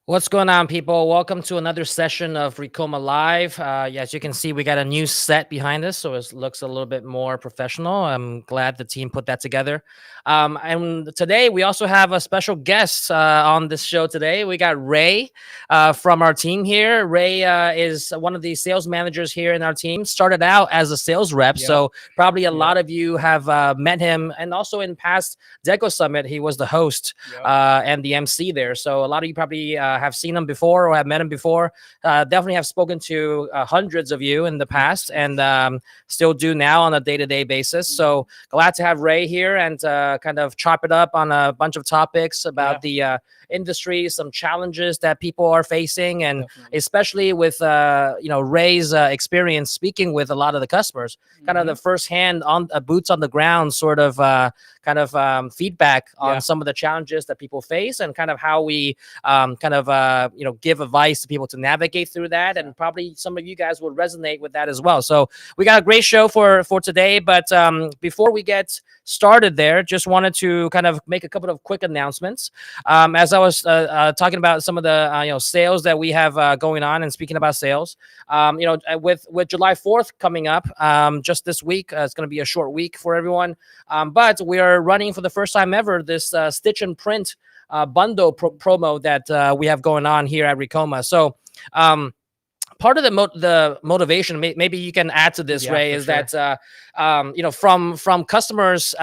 What's going on, people? Welcome to another session of Ricoma Live. Yeah, as you can see, we got a new set behind us, so it looks a little bit more professional. I'm glad the team put that together. And today, we also have a special guest on this show today. We got Ray from our team here. Ray is one of the sales managers here in our team. Started out as a sales rep, Yep. so probably a Yep. lot of you have met him. And also in past Deco Summit, he was the host Yep. and the MC there. So a lot of you probably have seen him before or have met him before. Definitely have spoken to hundreds of you in the past and still do now on a day-to-day basis. So glad to have Ray here and kind of chop it up on a bunch of topics about the industry, some challenges that people are facing, and Definitely. especially with Ray's experience speaking with a lot of the customers, kind of the first-hand on boots on the ground sort of feedback on some of the challenges that people face and kind of how we give advice to people to navigate through that. And probably some of you guys will resonate with that as well. So we got a great show for today. But before we get started there, just wanted to kind of make a couple of quick announcements. As I was talking about some of the sales that we have going on, and speaking about sales, with July 4th coming up, just this week, it's going to be a short week for everyone. But we are running for the first time ever this stitch and print bundle promo that we have going on here at Ricoma. So part of the motivation, maybe you can add to this, Ray, is sure. that from customers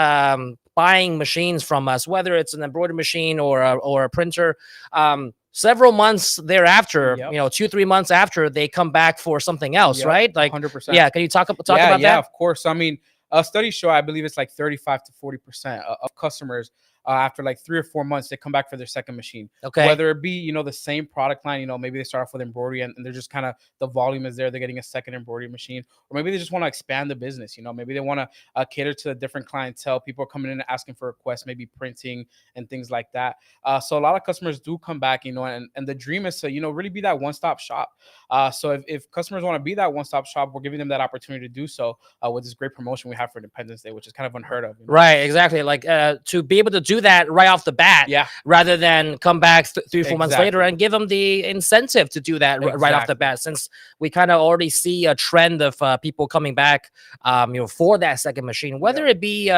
buying machines from us, whether it's an embroidery machine or a printer, several months thereafter, 2-3 months after, they come back for something else, right? Like 100%. Yeah, can you talk about that? Yeah, Of course. I mean, studies show, I believe it's like 35 to 40% of customers after like 3 or 4 months, they come back for their second machine. Okay. Whether it be, the same product line, maybe they start off with embroidery and they're just kind of, the volume is there. They're getting a second embroidery machine, or maybe they just want to expand the business. Maybe they want to cater to a different clientele. People are coming in and asking for requests, maybe printing and things like that. So a lot of customers do come back, and the dream is to, really be that one-stop shop. So if customers want to be that one-stop shop, we're giving them that opportunity to do so with this great promotion we have for Independence Day, which is kind of unheard of. Right, exactly. Like to be able to do that right off the bat, rather than come back 3-4 months later and give them the incentive to do that right off the bat, since we kind of already see a trend of people coming back, for that second machine, whether it be,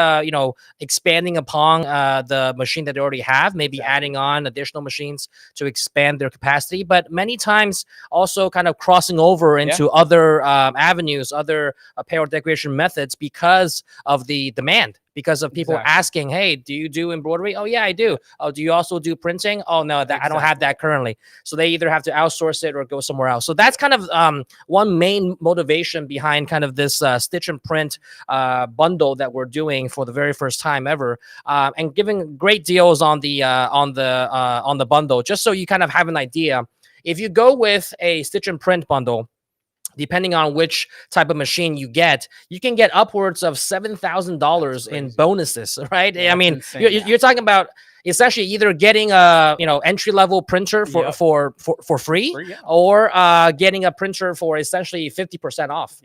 expanding upon the machine that they already have, maybe adding on additional machines to expand their capacity, but many times also kind of crossing over into other avenues, other apparel decoration methods because of the demand. Because of people asking, hey, do you do embroidery? Oh, yeah, I do. Oh, do you also do printing? Oh, no, I don't have that currently. So they either have to outsource it or go somewhere else. So that's kind of one main motivation behind kind of this stitch and print bundle that we're doing for the very first time ever, and giving great deals on the bundle, just so you kind of have an idea. If you go with a stitch and print bundle, depending on which type of machine you get, you can get upwards of $7,000 in bonuses, right? I mean, you're talking about essentially either getting a entry-level printer for free, or getting a printer for essentially 50% off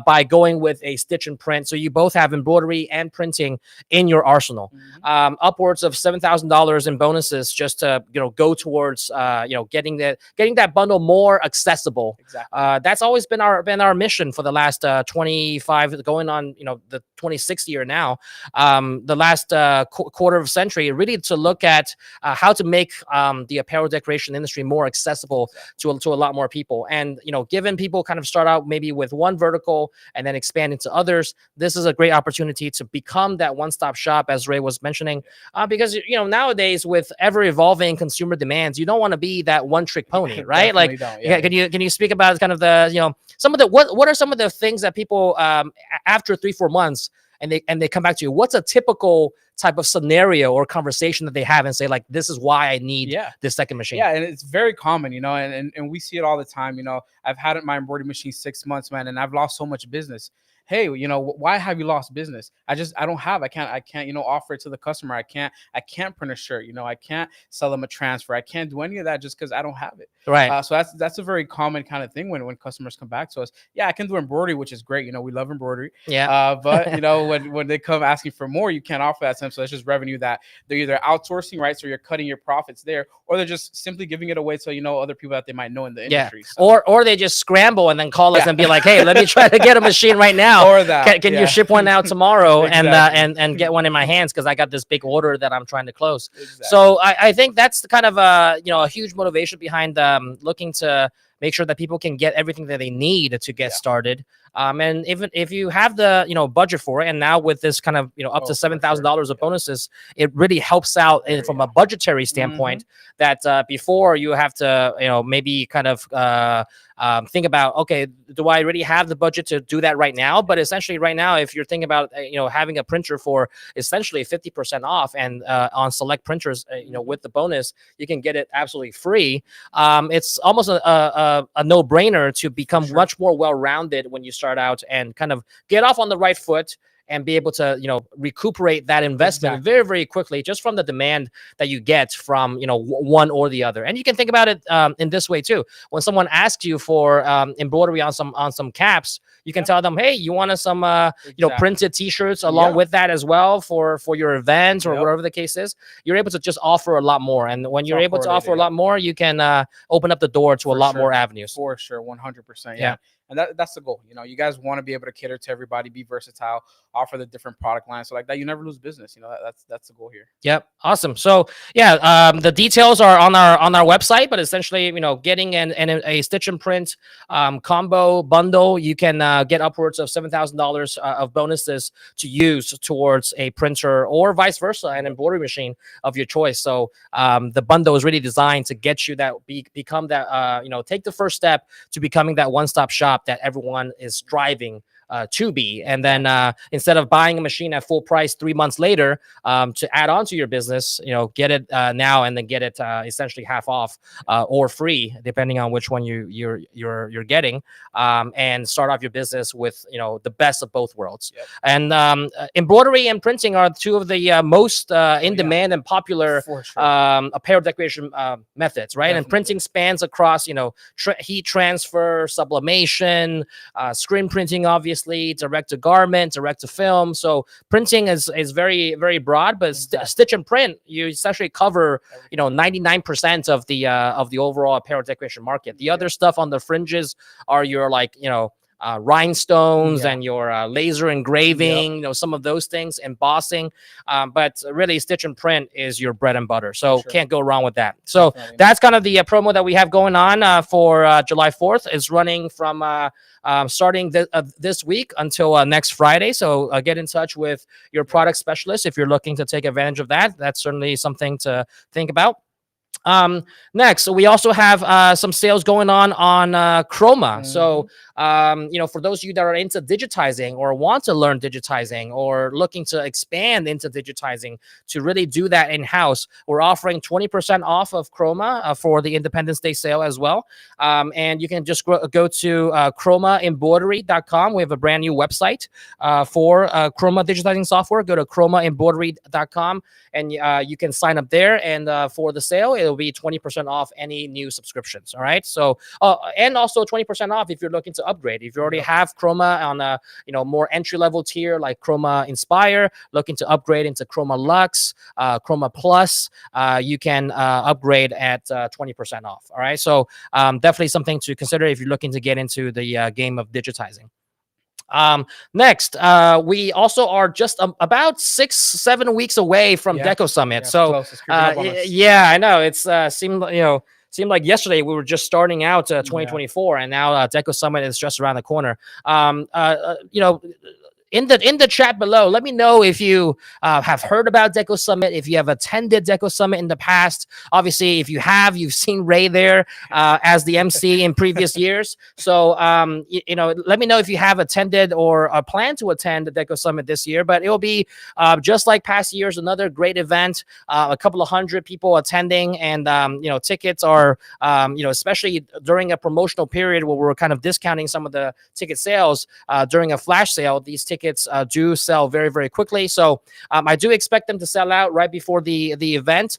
by going with a stitch and print. So you both have embroidery and printing in your arsenal. Upwards of $7,000 in bonuses just to go towards getting that bundle more accessible. That's always been our mission for the last 25, going on the 26th year now, the last quarter of a century, really to look at how to make the apparel decoration industry more accessible to a lot more people. And given people kind of start out maybe with one vertical and then expand into others, this is a great opportunity to become that one-stop shop, as Ray was mentioning, because nowadays, with ever evolving consumer demands, you don't want to be that one-trick pony, right? Like, can you speak about kind of the some of the what are some of the things that people after 3-4 months and they come back to you, what's a typical type of scenario or conversation that they have and say, like, this is why I need this second machine? Yeah, and it's very common, and we see it all the time. I've had my embroidery machine 6 months, man, and I've lost so much business. hey, why have you lost business? I can't, offer it to the customer. I can't print a shirt. I can't sell them a transfer. I can't do any of that just because I don't have it. Right. So that's a very common kind of thing when customers come back to us. Yeah, I can do embroidery, which is great. We love embroidery. Yeah. But when they come asking for more, you can't offer that to them. So it's just revenue that they're either outsourcing, right? So you're cutting your profits there, or they're just simply giving it away to other people that they might know in the industry. So. Or they just scramble and then call us and be like, hey, let me try to get a machine right now. Or that. Can you ship one out tomorrow Exactly. and get one in my hands because I got this big order that I'm trying to close. Exactly. So I think that's the kind of a huge motivation behind looking to make sure that people can get everything that they need to get started. And even if you have the budget for it, and now with this kind of up to $7,000 of bonuses, it really helps out from a budgetary standpoint. That before you have to maybe kind of think about, okay, do I really have the budget to do that right now? But essentially, right now, if you're thinking about having a printer for essentially 50% off, and on select printers, with the bonus, you can get it absolutely free. It's almost a no-brainer to become much more well-rounded when you start out and kind of get off on the right foot and be able to, recuperate that investment very, very quickly, just from the demand that you get from, one or the other. And you can think about it in this way too. When someone asks you for embroidery on some caps, you can tell them, hey, you want some, printed T-shirts along with that as well for your events or whatever the case is. You're able to just offer a lot more. And when you're able to offer a lot more, you can open up the door to a lot more avenues. For sure, 100%. Yeah. And that's the goal. You guys want to be able to cater to everybody, be versatile, offer the different product lines. So like that, you never lose business. That's the goal here. Yep. Awesome. So the details are on our website, but essentially, getting a stitch and print combo bundle, you can get upwards of $7,000 of bonuses to use towards a printer or vice versa, an embroidery machine of your choice. So the bundle is really designed to get you that become that, take the first step to becoming that one-stop shop that everyone is striving to be. And then instead of buying a machine at full price 3 months later to add on to your business, get it now and then get it essentially half off or free, depending on which one you're getting, and start off your business with the best of both worlds. Yep. And embroidery and printing are two of the most in demand and popular apparel decoration methods, right? Definitely. And printing spans across heat transfer, sublimation, screen printing, obviously, direct to garment, direct to film. So printing is very, very broad, but stitch and print, you essentially cover 99% of the overall apparel decoration market. The other stuff on the fringes are your rhinestones and your laser engraving, some of those things, embossing. But really, stitch and print is your bread and butter. So can't go wrong with that. So that's kind of the promo that we have going on for July 4th. It's running from starting this week until next Friday. So get in touch with your product specialist if you're looking to take advantage of that. That's certainly something to think about. Next, we also have some sales going on Roma. So for those of you that are into digitizing or want to learn digitizing or looking to expand into digitizing to really do that in-house, we're offering 20% off of Roma for the Independence Day sale as well. And you can just go to chromaembroidery.com. We have a brand new website for Roma digitizing software. Go to chromaembroidery.com and you can sign up there, and for the sale it'll be 20% off any new subscriptions. All right. So and also 20% off if you're looking to upgrade. If you already have Roma on a more entry-level tier like Roma Inspire, looking to upgrade into Roma Luxe, Roma Plus, you can upgrade at 20% off. All right. So definitely something to consider if you're looking to get into the game of digitizing. Next, we also are just about 6-7 weeks away from Deco Summit. So I know it's seemed like yesterday we were just starting out 2024, and now Deco Summit is just around the corner. in the chat below, let me know if you have heard about Deco Summit, if you have attended Deco Summit in the past. Obviously, if you have, you've seen Ray there as the MC in previous years. So, you know, let me know if you have attended or plan to attend the Deco Summit this year. But it will be just like past years, another great event, a couple of hundred people attending, and you know, tickets are, you know, especially during a promotional period where we're kind of discounting some of the ticket sales during a flash sale. These tickets do sell very, very quickly. So I do expect them to sell out right before the event.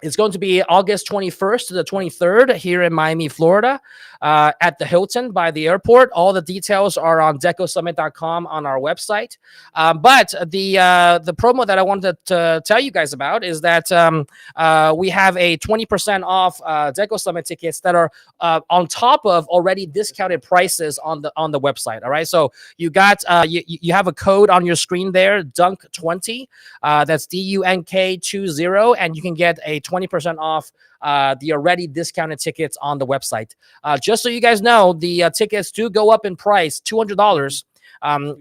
It's going to be August 21st to the 23rd here in Miami, Florida, at the Hilton by the airport. All the details are on decosummit.com on our website. But the promo that I wanted to tell you guys about is that we have a 20% off Deco Summit tickets that are on top of already discounted prices on the website. All right, so you got you have a code on your screen there, Dunk20. That's DUNK20, and you can get a 20% off the already discounted tickets on the website. Just so you guys know, the tickets do go up in price, $200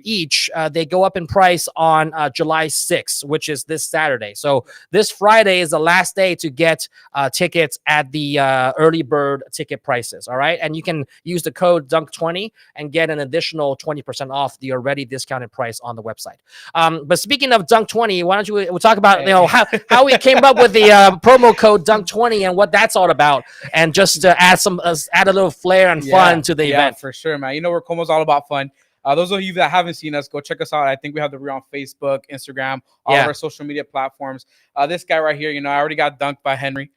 each. They go up in price on July 6th, which is this Saturday. So this Friday is the last day to get tickets at the early bird ticket prices. All right, and you can use the code Dunk20 and get an additional 20% off the already discounted price on the website. But speaking of Dunk20, why don't we'll talk about, you know, how we came up with the promo code Dunk20 and what that's all about, and just to add a little flair and fun to the event. For sure, man. You know, Ricoma's all about fun. Those of you that haven't seen us, go check us out. I think we have the reel on Facebook, Instagram, all of our social media platforms. This guy right here, you know, I already got dunked by Henry.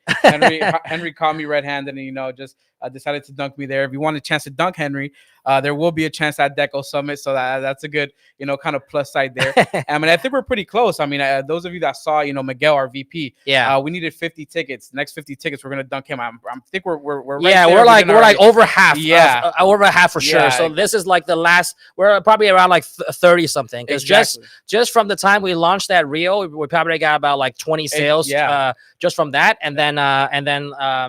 Henry caught me red-handed, and, you know, just decided to dunk me there. If you want a chance to dunk Henry, there will be a chance at Deco Summit. So that's a good, you know, kind of plus side there. I mean, I think we're pretty close. I mean, those of you that saw, you know, Miguel, our VP, we needed 50 tickets. Next 50 tickets, we're gonna dunk him. I think we're right there. we're like over half. Over half for sure. So this is like the last. We're probably around like 30 something. Because just from the time we launched that reel, we probably got about like 20 sales. Just from that, and then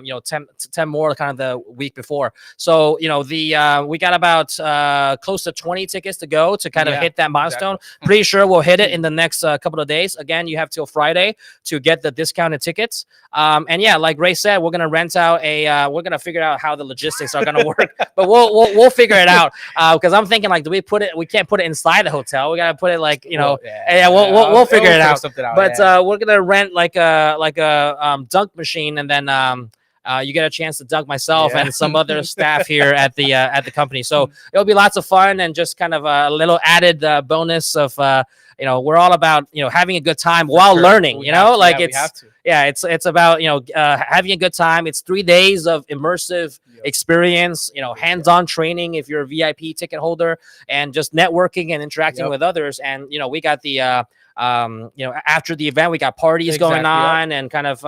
you know, 10 more kind of the week before. So, you know, we got about close to 20 tickets to go to kind of hit that milestone. Pretty sure we'll hit it in the next couple of days. Again, you have till Friday to get the discounted tickets. And yeah, like Ray said, we're gonna rent out we're gonna figure out how the logistics are gonna work, but we'll figure it out. Because I'm thinking, like, we can't put it inside the hotel. We gotta put it, like, you know, we'll figure it out. But we're gonna rent like a dunk machine, and then you get a chance to dunk myself and some other staff here at the company. So it'll be lots of fun, and just kind of a little added bonus of you know, we're all about, you know, having a good time while learning. You know, like it's about, you know, having a good time. It's 3 days of immersive experience, you know, hands-on training if you're a VIP ticket holder, and just networking and interacting with others. And, you know, we got the you know, after the event, we got parties going on, and kind of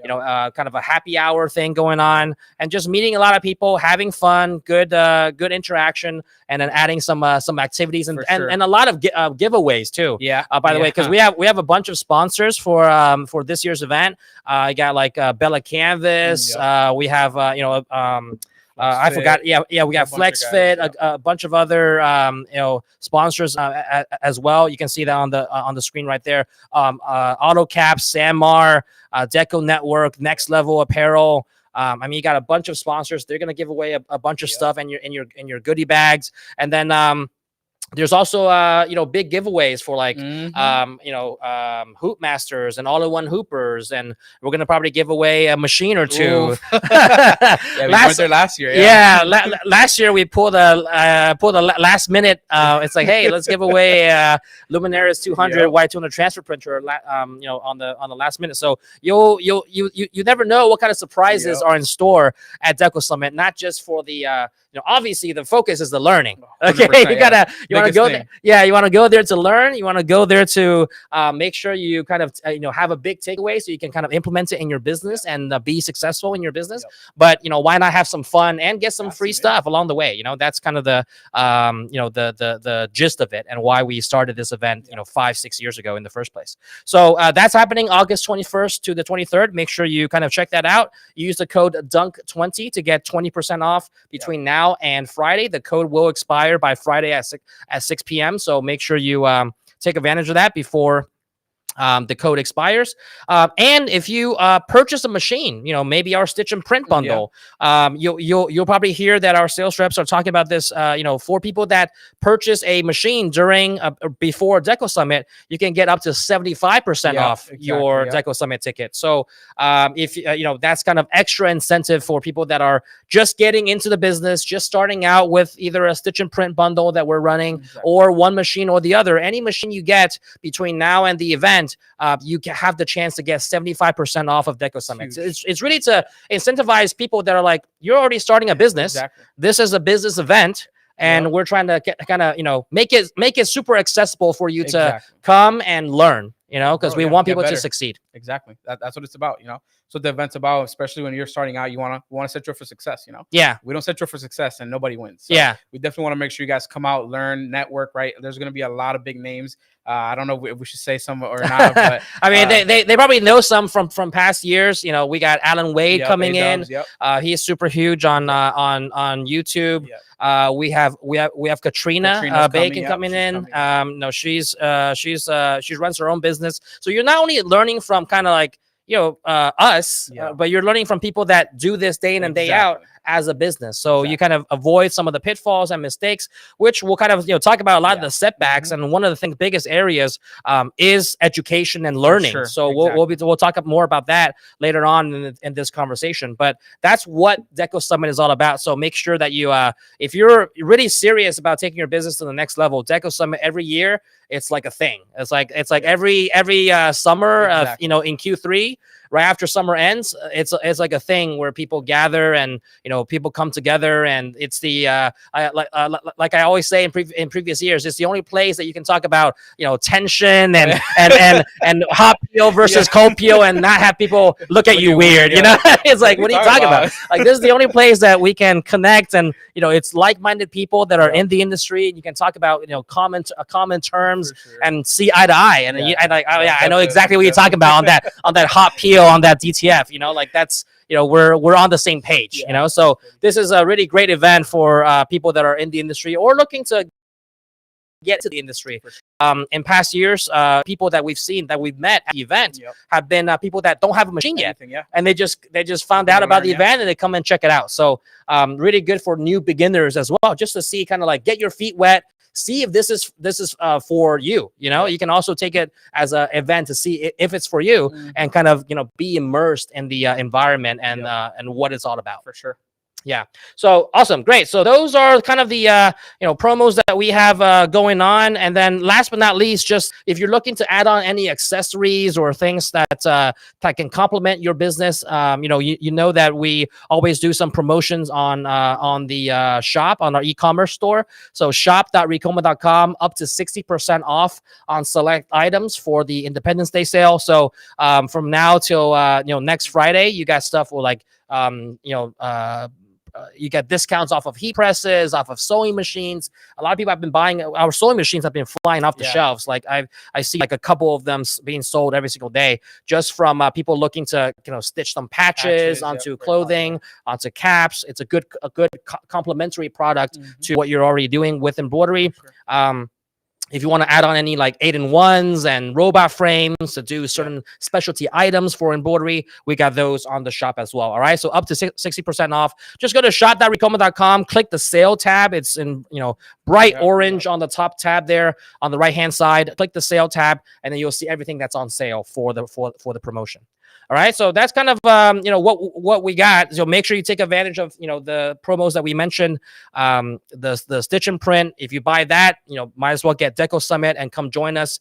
you know, kind of a happy hour thing going on, and just meeting a lot of people, having fun, good interaction, and then adding some activities and a lot of giveaways too. By the way, because we have a bunch of sponsors for this year's event. I got like Bella Canvas. We have you know, I forgot. We got FlexFit, a bunch of other you know, sponsors as well. You can see that on the screen right there. AutoCap, Sanmar, Deco Network, Next Level Apparel. I mean, you got a bunch of sponsors. They're gonna give away a bunch of stuff in your goodie bags, and then there's also you know, big giveaways for, like you know, hoop masters and all-in-one hoopers, and we're gonna probably give away a machine or two. We went there last year. Last year we pulled a last minute. It's like, hey, let's give away Luminaris 200 Y200 transfer printer. You know, on the last minute. So you never know what kind of surprises are in store at Deco Summit. Not just for the you know, obviously the focus is the learning. Okay, you want to go there. You want to go there to learn. You want to go there to make sure you kind of you know, have a big takeaway so you can kind of implement it in your business and be successful in your business. But, you know, why not have some fun and get some free stuff along the way? You know, that's kind of the you know, the gist of it, and why we started this event, you know, 5-6 years ago in the first place. So that's happening August 21st to the 23rd. Make sure you kind of check that out. Use the code Dunk20 to get 20% off between now and Friday. The code will expire by Friday at at 6 p.m. So make sure you take advantage of that before the code expires. And if you purchase a machine, maybe our stitch and print bundle, you'll probably hear that our sales reps are talking about this. For people that purchase a machine during before Deco Summit, you can get up to 75% off your Deco Summit ticket. So if that's kind of extra incentive for people that are just getting into the business, just starting out with either a stitch and print bundle that we're running, or one machine or the other. Any machine you get between now and the event, you can have the chance to get 75% off of Deco Summit. It's really to incentivize people that are like, you're already starting a business. This is a business event, and we're trying to kind of make it super accessible for you to come and learn. Because we want people to succeed. Exactly. That's what it's about. So the event's about, especially when you're starting out, you want to set you up for success. Yeah. We don't set you up for success and nobody wins. So we definitely want to make sure you guys come out, learn, network. Right. There's going to be a lot of big names. I don't know if we should say some or not, but I mean, they probably know some from past years. We got Alan Wade coming in. He's super huge on YouTube. We have Katrina Bacon coming in. No, she runs her own business. So you're not only learning from kind of like us, but you're learning from people that do this day in and day out as a business. So you kind of avoid some of the pitfalls and mistakes, which we'll kind of talk about a lot of the setbacks. And one of the biggest areas is education and learning. So we'll talk more about that later on in this conversation. But that's what Deco Summit is all about. So make sure that you, if you're really serious about taking your business to the next level, Deco Summit every year, it's like a thing. It's like every summer, in Q3, right after summer ends, it's like a thing where people gather and people come together, and it's the like I always say in previous years, it's the only place that you can talk about tension and hot peel versus cold peel and not have people look at you weird. It's like, what are you talking about? Like, this is the only place that we can connect, and it's like-minded people that are in the industry, and you can talk about common terms and see eye to eye, and I know exactly what you're talking about on that hot peel, on that DTF. Like, that's we're on the same page. So this is a really great event for people that are in the industry or looking to get to the industry. In past years, people that we've met at the event have been people that don't have a machine yet, and they just found out about the event and they come and check it out. So really good for new beginners as well, just to see, kind of like, get your feet wet, see if this is for you. You can also take it as an event to see if it's for you, and kind of be immersed in the environment and what it's all about. For sure. Yeah. So awesome. Great. So those are kind of the, promos that we have going on. And then last but not least, just if you're looking to add on any accessories or things that can complement your business, you know that we always do some promotions on the shop, on our e-commerce store. So shop.ricoma.com, up to 60% off on select items for the Independence Day sale. So from now till, next Friday, you got stuff with like, you get discounts off of heat presses, off of sewing machines. A lot of people have been buying our sewing machines, have been flying off the shelves. Like I see like a couple of them being sold every single day, just from people looking to stitch some patches onto clothing, onto caps. It's a good complementary product to what you're already doing with embroidery. If you want to add on any like 8-in-1s and robot frames to do certain specialty items for embroidery, we got those on the shop as well. All right. So up to 60% off. Just go to shop.ricoma.com, click the sale tab. It's in, bright orange on the top tab there on the right-hand side. Click the sale tab, and then you'll see everything that's on sale for the promotion. All right, so that's kind of what we got. So make sure you take advantage of the promos that we mentioned. The stitch and print. If you buy that, might as well get Deco Summit and come join us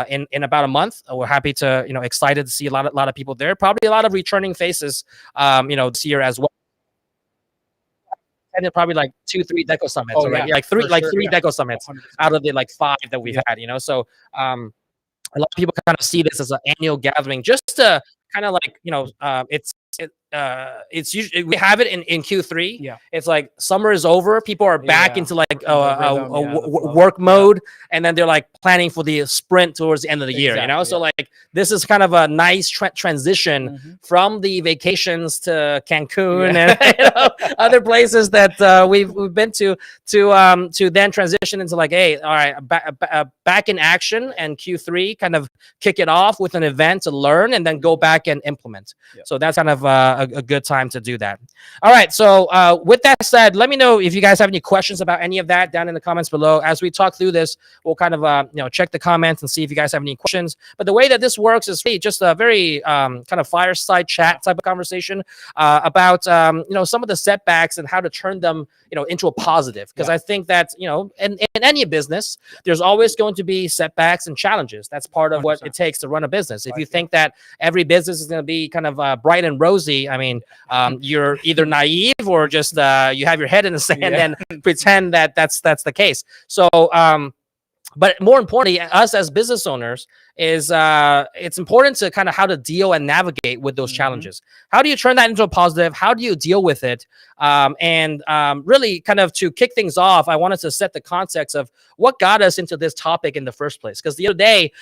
in about a month. We're happy to excited to see a lot of people there. Probably a lot of returning faces this year as well. And probably like 2-3 Deco Summits already. Like three Deco Summits 100%. Out of the like 5 that we've had. So a lot of people kind of see this as an annual gathering, just to kind of like, it's usually we have it in Q3. Yeah. It's like summer is over, people are back into like rhythm, work mode, and then they're like planning for the sprint towards the end of the year, you know. So like this is kind of a nice transition from the vacations to Cancun and you know, other places that we've been to then transition into like, hey, all right, back in action, and Q3 kind of kick it off with an event to learn and then go back and implement. So that's kind of a good time to do that. All right. So with that said, let me know if you guys have any questions about any of that down in the comments below. As we talk through this, we'll kind of check the comments and see if you guys have any questions. But the way that this works is really just a very kind of fireside chat type of conversation about some of the setbacks and how to turn them into a positive. Because I think that in any business, there's always going to be setbacks and challenges. That's part of 100%. What it takes to run a business. If you think that every business is going to be kind of bright and rosy, I mean, you're either naive or just you have your head in the sand and pretend that that's the case. So but more importantly, us as business owners is it's important to kind of how to deal and navigate with those challenges. How do you turn that into a positive? How do you deal with it? And really kind of to kick things off, I wanted to set the context of what got us into this topic in the first place. Because the other day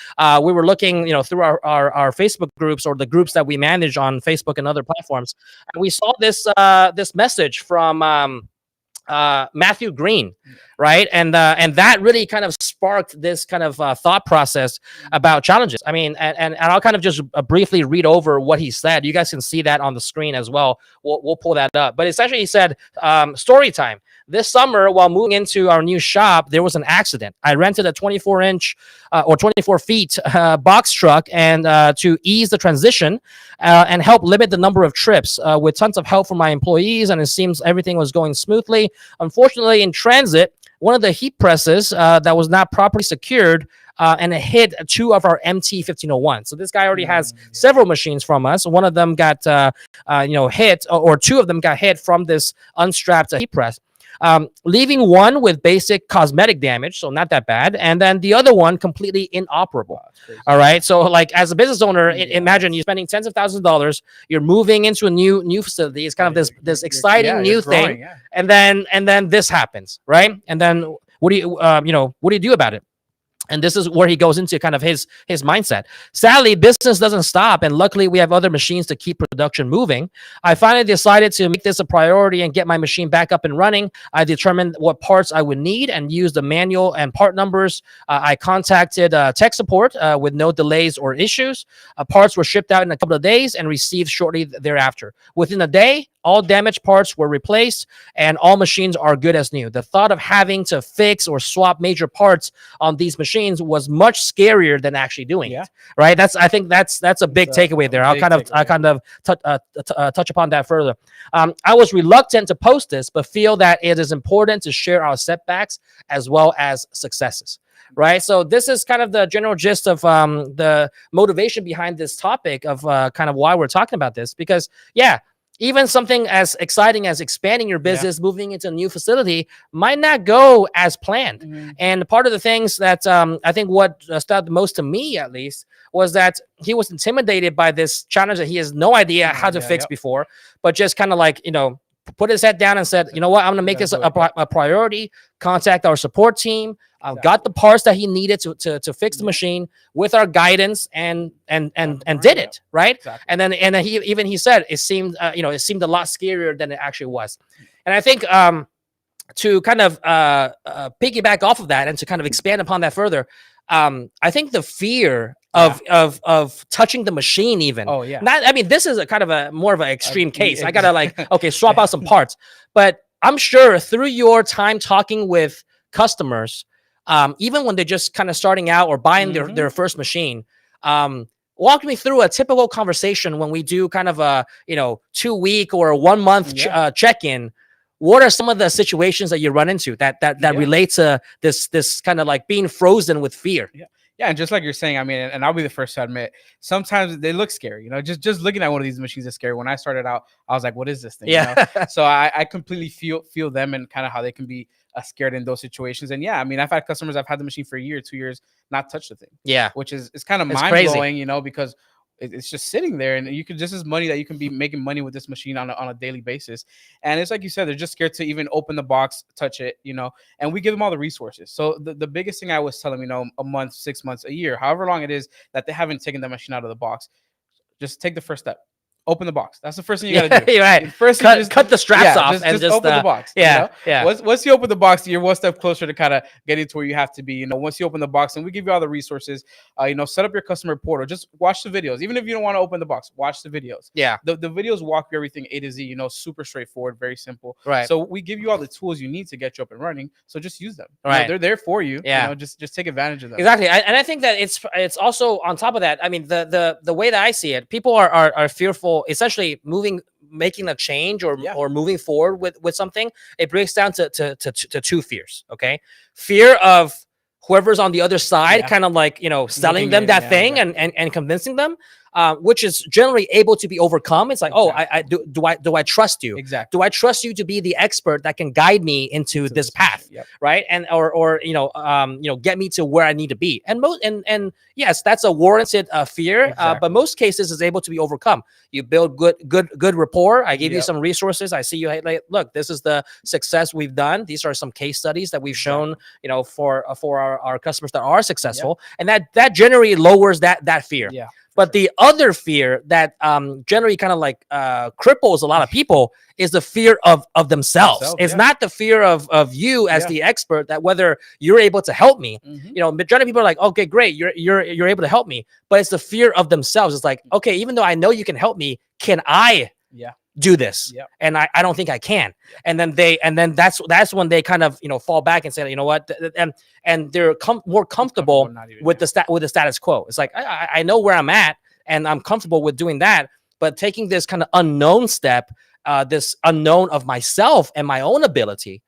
we were looking, through our Facebook groups or the groups that we manage on Facebook and other platforms, and we saw this this message from Matthew Green, right? And that really kind of sparked this kind of thought process about challenges. I mean, and I'll kind of just briefly read over what he said. You guys can see that on the screen as well. We'll pull that up. But essentially he said, story time. This summer, while moving into our new shop, there was an accident. I rented a 24-inch or 24 feet box truck and to ease the transition and help limit the number of trips with tons of help from my employees. And it seems everything was going smoothly. Unfortunately, in transit, one of the heat presses that was not properly secured and it hit two of our MT-1501. So this guy already has several machines from us. One of them got hit, or two of them got hit from this unstrapped heat press. Leaving one with basic cosmetic damage, so not that bad, and then the other one completely inoperable. All right, so like as a business owner, imagine you're spending tens of thousands of dollars, you're moving into a new facility. It's kind of this exciting new thing, and then this happens, right? And then what do you do about it? And this is where he goes into kind of his mindset. Sadly, business doesn't stop, and luckily we have other machines to keep production moving. I finally decided to make this a priority and get my machine back up and running. I determined what parts I would need and used the manual and part numbers. I contacted tech support with no delays or issues. Parts were shipped out in a couple of days and received shortly thereafter. Within a day, all damaged parts were replaced and all machines are good as new. The thought of having to fix or swap major parts on these machines was much scarier than actually doing it. Right? I think that's a big takeaway there. I'll kind of touch upon that further. I was reluctant to post this, but feel that it is important to share our setbacks as well as successes. Right. So this is kind of the general gist of the motivation behind this topic of kind of why we're talking about this, because even something as exciting as expanding your business, moving into a new facility might not go as planned. And part of the things that I think what stood out the most to me, at least, was that he was intimidated by this challenge that he has no idea how to fix before, but just kind of like, put his head down and said, you know what, I'm going to make this a priority, contact our support team, got the parts that he needed to fix the machine with our guidance and did it, right? Exactly. And then he said it seemed a lot scarier than it actually was. And I think to kind of piggyback off of that and to kind of expand upon that further, I think the fear of touching the machine even. This is a kind of a more of an extreme case. I gotta swap out some parts. But I'm sure through your time talking with customers, even when they're just kind of starting out or buying their first machine, walk me through a typical conversation when we do kind of a 2-week or a 1-month check-in. What are some of the situations that you run into that relate to this kind of like being frozen with fear? Yeah, and just like you're saying, I mean, and I'll be the first to admit, sometimes they look scary. Just looking at one of these machines is scary. When I started out, I was like, "What is this thing?" So I completely feel them and kind of how they can be scared in those situations. And I mean, I've had customers, I've had the machine for a year, 2 years, not touch the thing. Yeah, which is kind of mind blowing, because it's just sitting there, and you could just as money that you can be making money with this machine on a daily basis. And it's like you said, they're just scared to even open the box, touch it, and we give them all the resources. So the biggest thing I always tell them, a month, 6 months, a year, however long it is that they haven't taken the machine out of the box, just take the first step. Open the box. That's the first thing you gotta do. Right. First, cut the straps off and just open the box. Yeah. Once you open the box, you're one step closer to kind of getting to where you have to be. Once you open the box, and we give you all the resources, set up your customer portal. Just watch the videos. Even if you don't want to open the box, watch the videos. Yeah. The videos walk you everything A to Z. Super straightforward, very simple. Right. So we give you all the tools you need to get you up and running. So just use them. Right. They're there for you. Yeah. Just take advantage of them. Exactly. And I think that it's also on top of that. I mean, the way that I see it, people are fearful, essentially making a change or moving forward with something. It breaks down to two fears. Okay. Fear of whoever's on the other side, kind of like, selling them that thing and convincing them, which is generally able to be overcome. It's like, do I trust you? Exactly. Do I trust you to be the expert that can guide me into this path? Yep. Right. And, or get me to where I need to be. And yes, that's a warranted fear, Exactly. but most cases is able to be overcome. You build good rapport. I give you some resources. I see you, like, look, this is the success we've done. These are some case studies that we've shown, for our customers that are successful. And that generally lowers that fear. Yeah. But the other fear that generally kind of like cripples a lot of people is the fear of themselves. It's not the fear of you as the expert, that whether you're able to help me. Majority of people are like, okay, great, you're able to help me. But it's the fear of themselves. It's like, okay, even though I know you can help me, can I do this? And I don't think I can. And then that's when they kind of fall back and say, you know what, and they're more comfortable with the status quo. It's like, I know where I'm at and I'm comfortable with doing that, but taking this kind of unknown step, this unknown of myself and my own ability,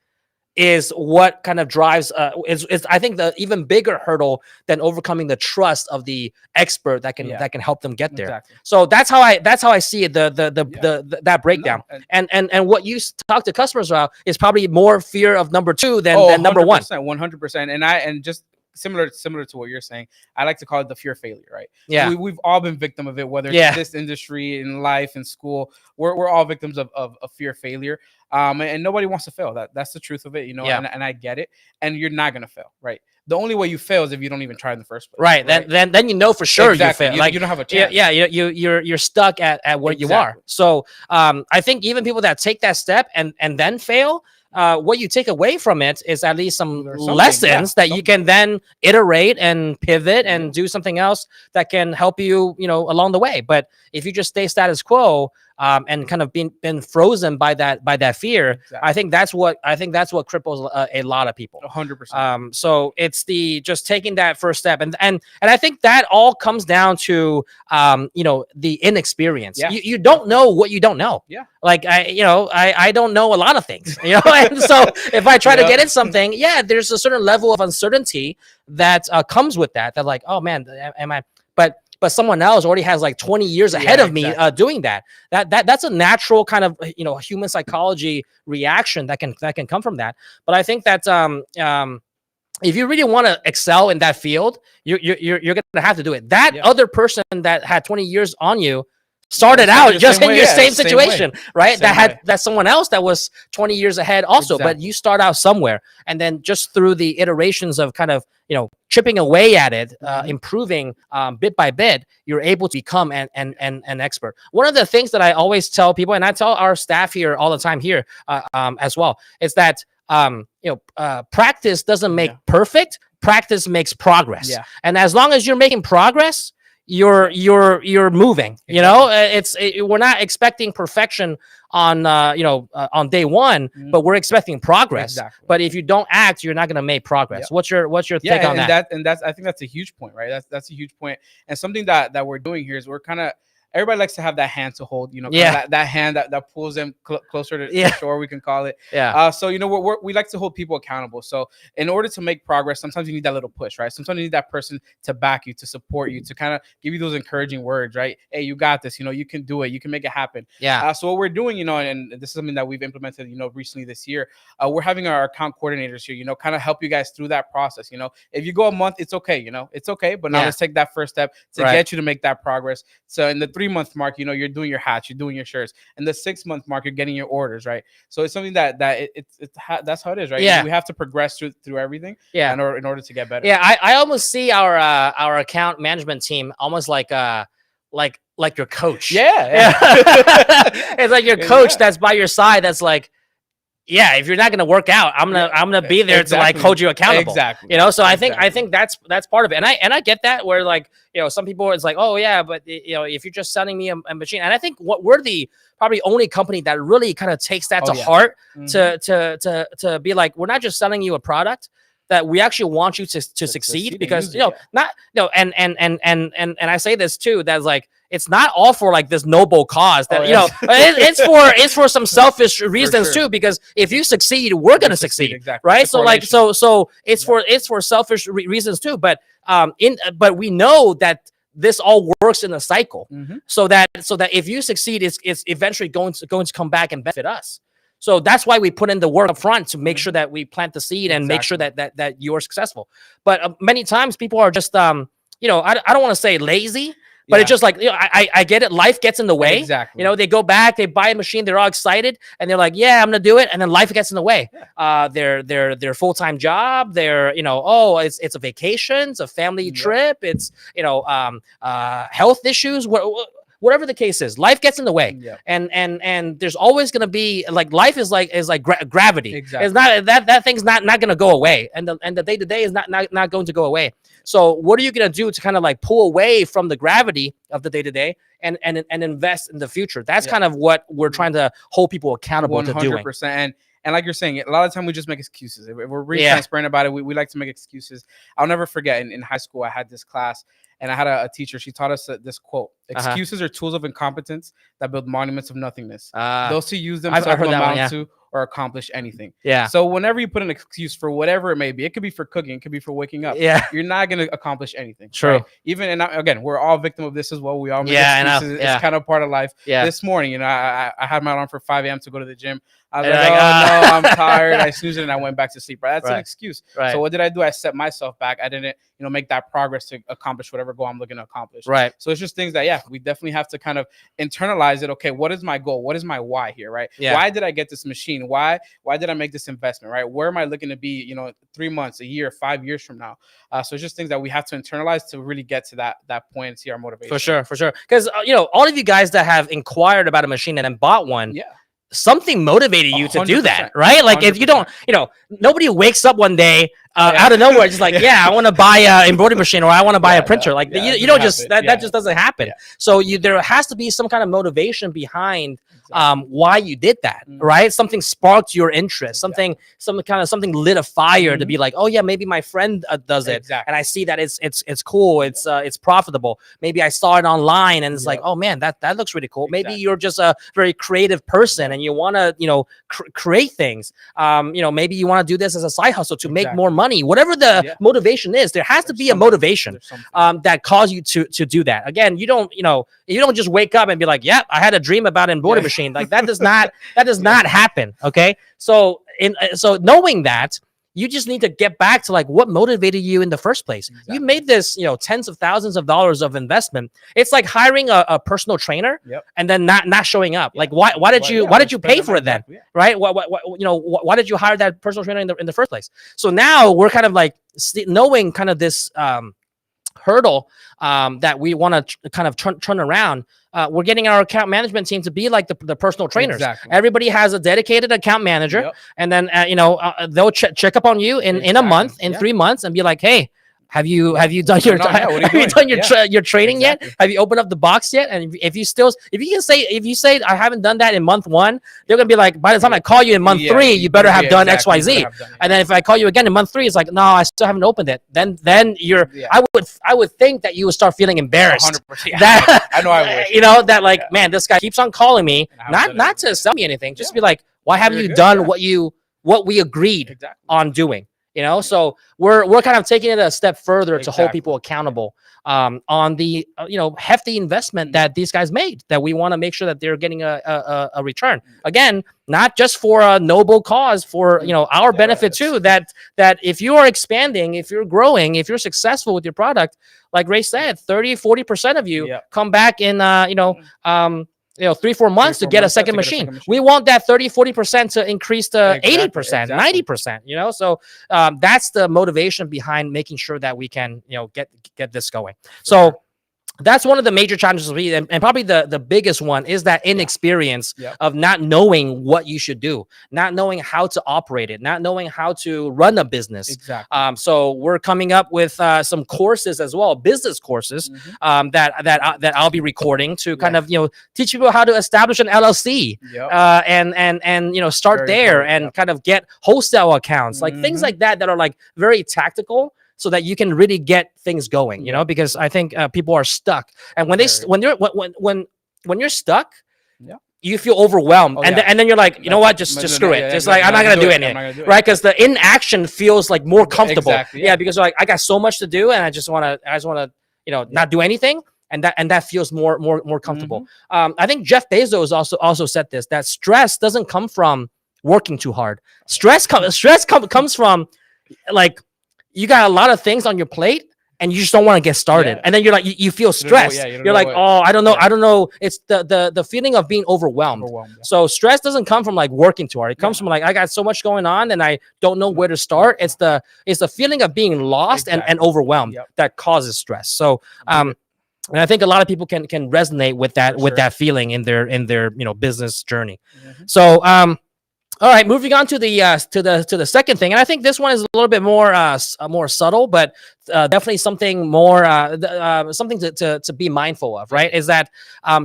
is what kind of drives is I think the even bigger hurdle than overcoming the trust of the expert that can help them get there. Exactly. So that's how I see it, that breakdown. And what you talk to customers about is probably more fear of number two than number one. 100%. And just similar to what you're saying, I like to call it the fear of failure, right? Yeah. We've all been victim of it, whether it's in this industry, in life, in school. We're all victims of fear of failure. And nobody wants to fail. That's the truth of it, and I get it. And you're not gonna fail, right? The only way you fail is if you don't even try in the first place. Right. Then for sure you fail. You don't have a chance. Yeah. You're stuck at where you are. So I think even people that take that step and then fail, what you take away from it is at least some lessons that you can then iterate and pivot and do something else that can help you, along the way. But if you just stay status quo, and kind of been frozen by that fear, I think that's what cripples a lot of people. 100%. So it's just taking that first step, and I think that all comes down to the inexperience. You don't know what you don't know. Yeah. Like I don't know a lot of things, and so if I try to get in something, there's a certain level of uncertainty that comes with that. That like, oh man, am I? But someone else already has like 20 years ahead of me doing that. That's a natural kind of human psychology reaction that can come from that. But I think that if you really want to excel in that field, you're gonna have to do it. That other person that had 20 years on you started out just in your same situation, right? That's someone else that was 20 years ahead also, but you start out somewhere, and then just through the iterations of kind of chipping away at it, improving bit by bit, you're able to become an expert. One of the things that I always tell people, and I tell our staff here all the time here as well, is that practice doesn't make perfect. Practice makes progress, and as long as you're making progress, you're moving. We're not expecting perfection on on day one, but we're expecting progress. But if you don't act, you're not going to make progress. What's your take on that? And that's I think that's a huge point, right? That's a huge point. And something that we're doing here is we're kind of everybody likes to have that hand to hold, you know, that hand that pulls them closer to shore, we can call it. So, you know, we like to hold people accountable. So in order to make progress, sometimes you need that little push, right? Sometimes you need that person to back you, to support you, to kind of give you those encouraging words, right? Hey, you got this, you know, you can do it, you can make it happen. So what we're doing, you know, and this is something that we've implemented, you know, recently this year, we're having our account coordinators here, you know, kind of help you guys through that process. You know, if you go a month, it's okay, you know, it's okay, but now let's take that first step to get you to make that progress. So in the 3-month mark, you know, you're doing your hats, you're doing your shirts. In the 6-month mark, you're getting your orders, right? So it's something that's how it is, right? We have to progress through everything in order to get better. I almost see our account management team almost like your coach. It's like your coach that's by your side, that's like, if you're not going to work out, I'm gonna be there to like hold you accountable. You know, so I think that's part of it. And I get that, where like, you know, some people it's like, oh yeah, but you know, if you're just selling me a machine, and I think we're the probably only company that really kind of takes that to heart, to be like, we're not just selling you a product, that we actually want you to succeed, because and I say this too, that's like, it's not all for like this noble cause that you know, it's for some selfish reasons too, because if you succeed, we're gonna succeed, right? So like so it's for selfish reasons too, but but we know that this all works in a cycle, so that if you succeed, it's eventually going to come back and benefit us. So that's why we put in the work up front, to make sure that we plant the seed and make sure that you're successful. But many times people are just you know, I don't want to say lazy, but it's just like, you know, I get it. Life gets in the way. You know, they go back, they buy a machine, they're all excited, and they're like, yeah, I'm gonna do it. And then life gets in the way. Their full-time job, you know, oh, it's a vacation, it's a family trip, it's, you know, health issues, whatever the case is, life gets in the way. And there's always going to be like, life is like gravity. It's not that thing's not going to go away. And the day to day is not going to go away. So what are you going to do to kind of like pull away from the gravity of the day to day and invest in the future? That's kind of what we're trying to hold people accountable to doing. 100%. And like you're saying, a lot of the time we just make excuses. If we're really transparent about it, we like to make excuses. I'll never forget, in high school, I had this class, and I had a teacher. She taught us this quote: excuses are tools of incompetence that build monuments of nothingness. Those who use them don't amount to or accomplish anything. So whenever you put an excuse for whatever it may be, it could be for cooking, it could be for waking up. You're not going to accomplish anything. Right? Even, and again, we're all victim of this as well. We all make excuses. It's kind of part of life. This morning, you know, I had my alarm for 5 a.m. to go to the gym. I was like, oh no, I'm tired. I snoozed it and I went back to sleep. Right? That's an excuse. So what did I do? I set myself back. I didn't, you know, make that progress to accomplish whatever goal I'm looking to accomplish. So it's just things that, we definitely have to kind of internalize it. Okay, what is my goal? What is my why here? Right? Why did I get this machine? Why did I make this investment? Right? Where am I looking to be, you know, 3 months, a year, 5 years from now? So it's just things that we have to internalize to really get to that point and see our motivation. For sure. Because you know, all of you guys that have inquired about a machine and then bought one, something motivated you to do that, right? Like 100%. If you don't, you know, nobody wakes up one day out of nowhere just like, I want to buy an embroidery machine, or I want to buy a printer. Like you don't just that just doesn't happen. So there has to be some kind of motivation behind why you did that, right? Something sparked your interest, something lit a fire to be like, oh yeah, maybe my friend does it, and I see that it's cool, it's profitable. Maybe I saw it online and it's like, oh man, that looks really cool. Maybe you're just a very creative person and you want to, you know, create things. You know, maybe you want to do this as a side hustle to make more money. Whatever the motivation is, there has to be a motivation that cause you to do that. Again, you don't just wake up and be like, I had a dream about an embroidery machine. Like that does not happen. Okay. So knowing that, you just need to get back to like what motivated you in the first place. You made this, you know, tens of thousands of dollars of investment. It's like hiring a personal trainer and then not showing up. Like why did you pay for it then? Right? Why did you hire that personal trainer in the first place? So now we're kind of like knowing kind of this hurdle that we want to kind of turn around. We're getting our account management team to be like the personal trainers. Everybody has a dedicated account manager, and then they'll check up on you in a month, in 3 months, and be like, hey, Have you done your your training Exactly. yet? Have you opened up the box yet? And if you say I haven't done that in month 1, they're gonna be like, by the time I call you in month 3, you better have done XYZ. And then if I call you again in month 3, it's like, no, I still haven't opened it. Then you're I would think that you would start feeling embarrassed. 100%. That I know I would. you know that like, man, this guy keeps on calling me, not to sell me anything, just be like, why haven't you done what we agreed on doing? You know, so we're kind of taking it a step further to hold people accountable on the hefty investment that these guys made, that we want to make sure that they're getting a return. Again, not just for a noble cause, for our benefit too, that if you are expanding, if you're growing, if you're successful with your product, like Ray said, 30-40% of you come back in 3-4 months to get a second machine. We want that 30-40% to increase to 80%, 90%, so that's the motivation behind making sure that we can, get this going. So that's one of the major challenges, and probably the biggest one is that inexperience of not knowing what you should do, not knowing how to operate it, not knowing how to run a business. So we're coming up with some courses as well, business courses that I'll be recording to kind of teach people how to establish an LLC and start very there and kind of get wholesale accounts, like things like that are like very tactical, so that you can really get things going, because I think people are stuck, and when you're stuck, you feel overwhelmed, and then you're like, you know what, just screw it, just like I'm not gonna do anything, right? Because the inaction feels like more comfortable, because you're like, I got so much to do, and I just wanna not do anything, and that feels more comfortable. I think Jeff Bezos also said this, that stress doesn't come from working too hard. Stress comes from like, you got a lot of things on your plate and you just don't want to get started. And then you're like, you feel stressed. You're like, oh, I don't know. It's the feeling of being overwhelmed. So stress doesn't come from like working too hard. It comes from like, I got so much going on and I don't know where to start. It's the feeling of being lost and overwhelmed that causes stress. So, and I think a lot of people can resonate with that feeling in their business journey. So, all right, moving on to the second thing, and I think this one is a little bit more subtle, but definitely something more something to be mindful of, right? Is that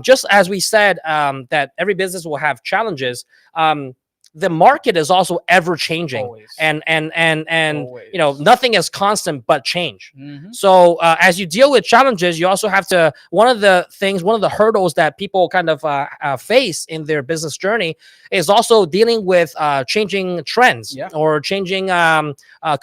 just as we said that every business will have challenges. The market is also ever changing, and nothing is constant but change. So as you deal with challenges, you also have to, one of the hurdles that people kind of face in their business journey is also dealing with changing trends or changing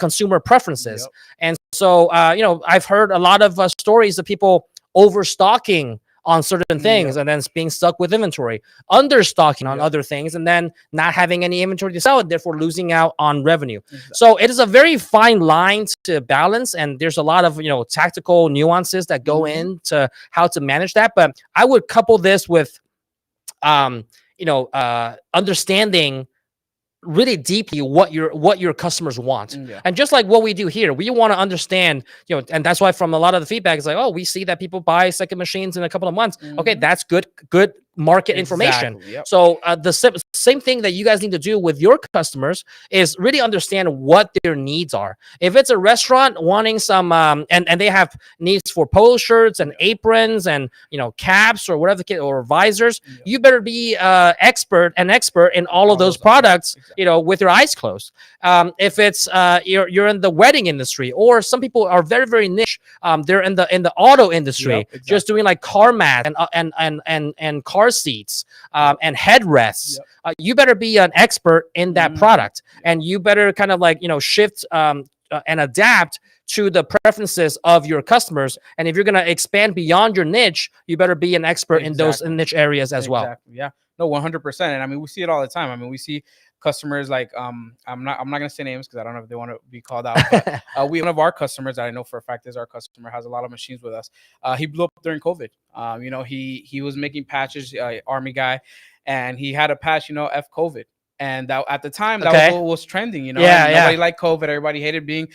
consumer preferences. And so I've heard a lot of stories of people overstocking on certain things and then being stuck with inventory, understocking on other things, and then not having any inventory to sell, and therefore losing out on revenue. So it is a very fine line to balance, and there's a lot of tactical nuances that go into how to manage that. But I would couple this with understanding really deeply what your customers want. And just like what we do here, we want to understand, and that's why from a lot of the feedback is like, oh, we see that people buy second machines in a couple of months. Okay, that's good market information. So the same thing that you guys need to do with your customers is really understand what their needs are. If it's a restaurant wanting some and they have needs for polo shirts and aprons and caps or whatever or visors, you better be an expert in all of those products with your eyes closed. If it's you're in the wedding industry, or some people are very, very niche, they're in the auto industry, just doing like car mats and car seats and headrests. You better be an expert in that product, and you better kind of like shift and adapt to the preferences of your customers. And if you're going to expand beyond your niche, you better be an expert in those niche areas as well. No, 100%. And I mean, we see it all the time. I mean, we see customers like I'm not gonna say names because I don't know if they want to be called out. But one of our customers that I know for a fact is our customer, has a lot of machines with us. He blew up during COVID. He was making patches, Army guy, and he had a patch, F COVID. And that, at the time, that was trending, nobody liked COVID. Everybody hated being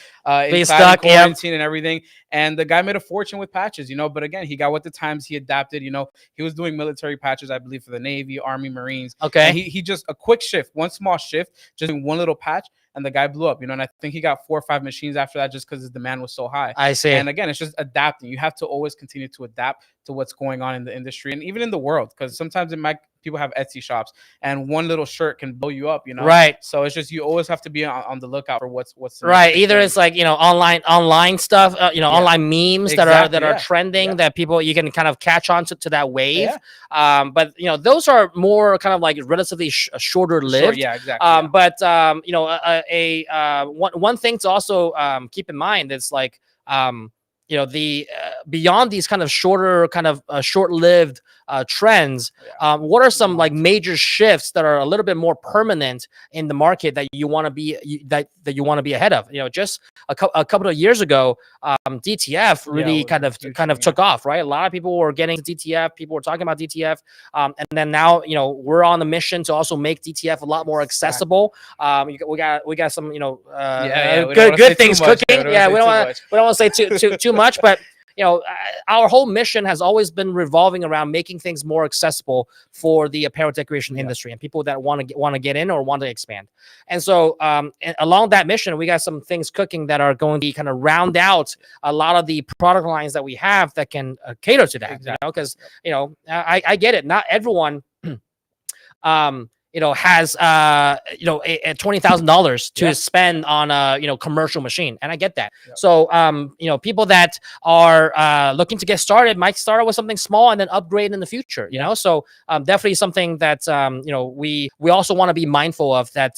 stuck in quarantine and everything. And the guy made a fortune with patches, but again, he got with the times. He adapted, he was doing military patches, I believe, for the Navy, Army, Marines. And he just, a quick shift, one small shift, just doing one little patch. and the guy blew up, and I think he got 4 or 5 machines after that just because his demand was so high. I see. And again, it's just adapting. You have to always continue to adapt to what's going on in the industry and even in the world, because sometimes people have Etsy shops and one little shirt can blow you up, Right. So it's just, you always have to be on the lookout for what's the right. Either it's like, online stuff, online memes that are trending that people, you can kind of catch on to that wave. But those are more kind of like relatively shorter lived. Yeah, exactly. But one thing to also keep in mind is like the beyond these kind of shorter, kind of short-lived trends, what are some like major shifts that are a little bit more permanent in the market that you want to be that you want to be ahead of? Just a couple of years ago, DTF really kind of took off, right? A lot of people were getting to DTF. People were talking about DTF, and then now we're on the mission to also make DTF a lot more accessible. We got some good things cooking. We don't want to say too much, but our whole mission has always been revolving around making things more accessible for the apparel decoration industry and people that want to get in or want to expand. And so along that mission, we got some things cooking that are going to be kind of round out a lot of the product lines that we have that can cater to that. Because I get it. Not everyone has $20,000 to spend on a commercial machine, and I get that. So people that are looking to get started might start with something small and then upgrade in the future. So definitely something that we also want to be mindful of, that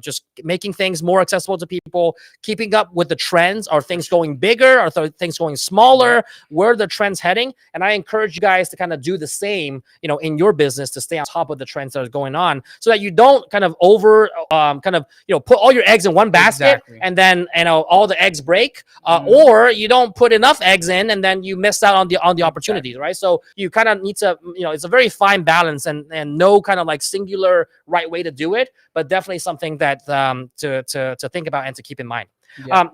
just making things more accessible to people, keeping up with the trends. Are things going bigger? Are things going smaller? Where are the trends heading? And I encourage you guys to kind of do the same in your business, to stay on top of the trends that are going on, so that you don't kind of put all your eggs in one basket and then all the eggs break, or you don't put enough eggs in and then you miss out on the opportunities, right? So you kind of need to, it's a very fine balance, and no kind of like singular right way to do it, but definitely something that to think about and to keep in mind.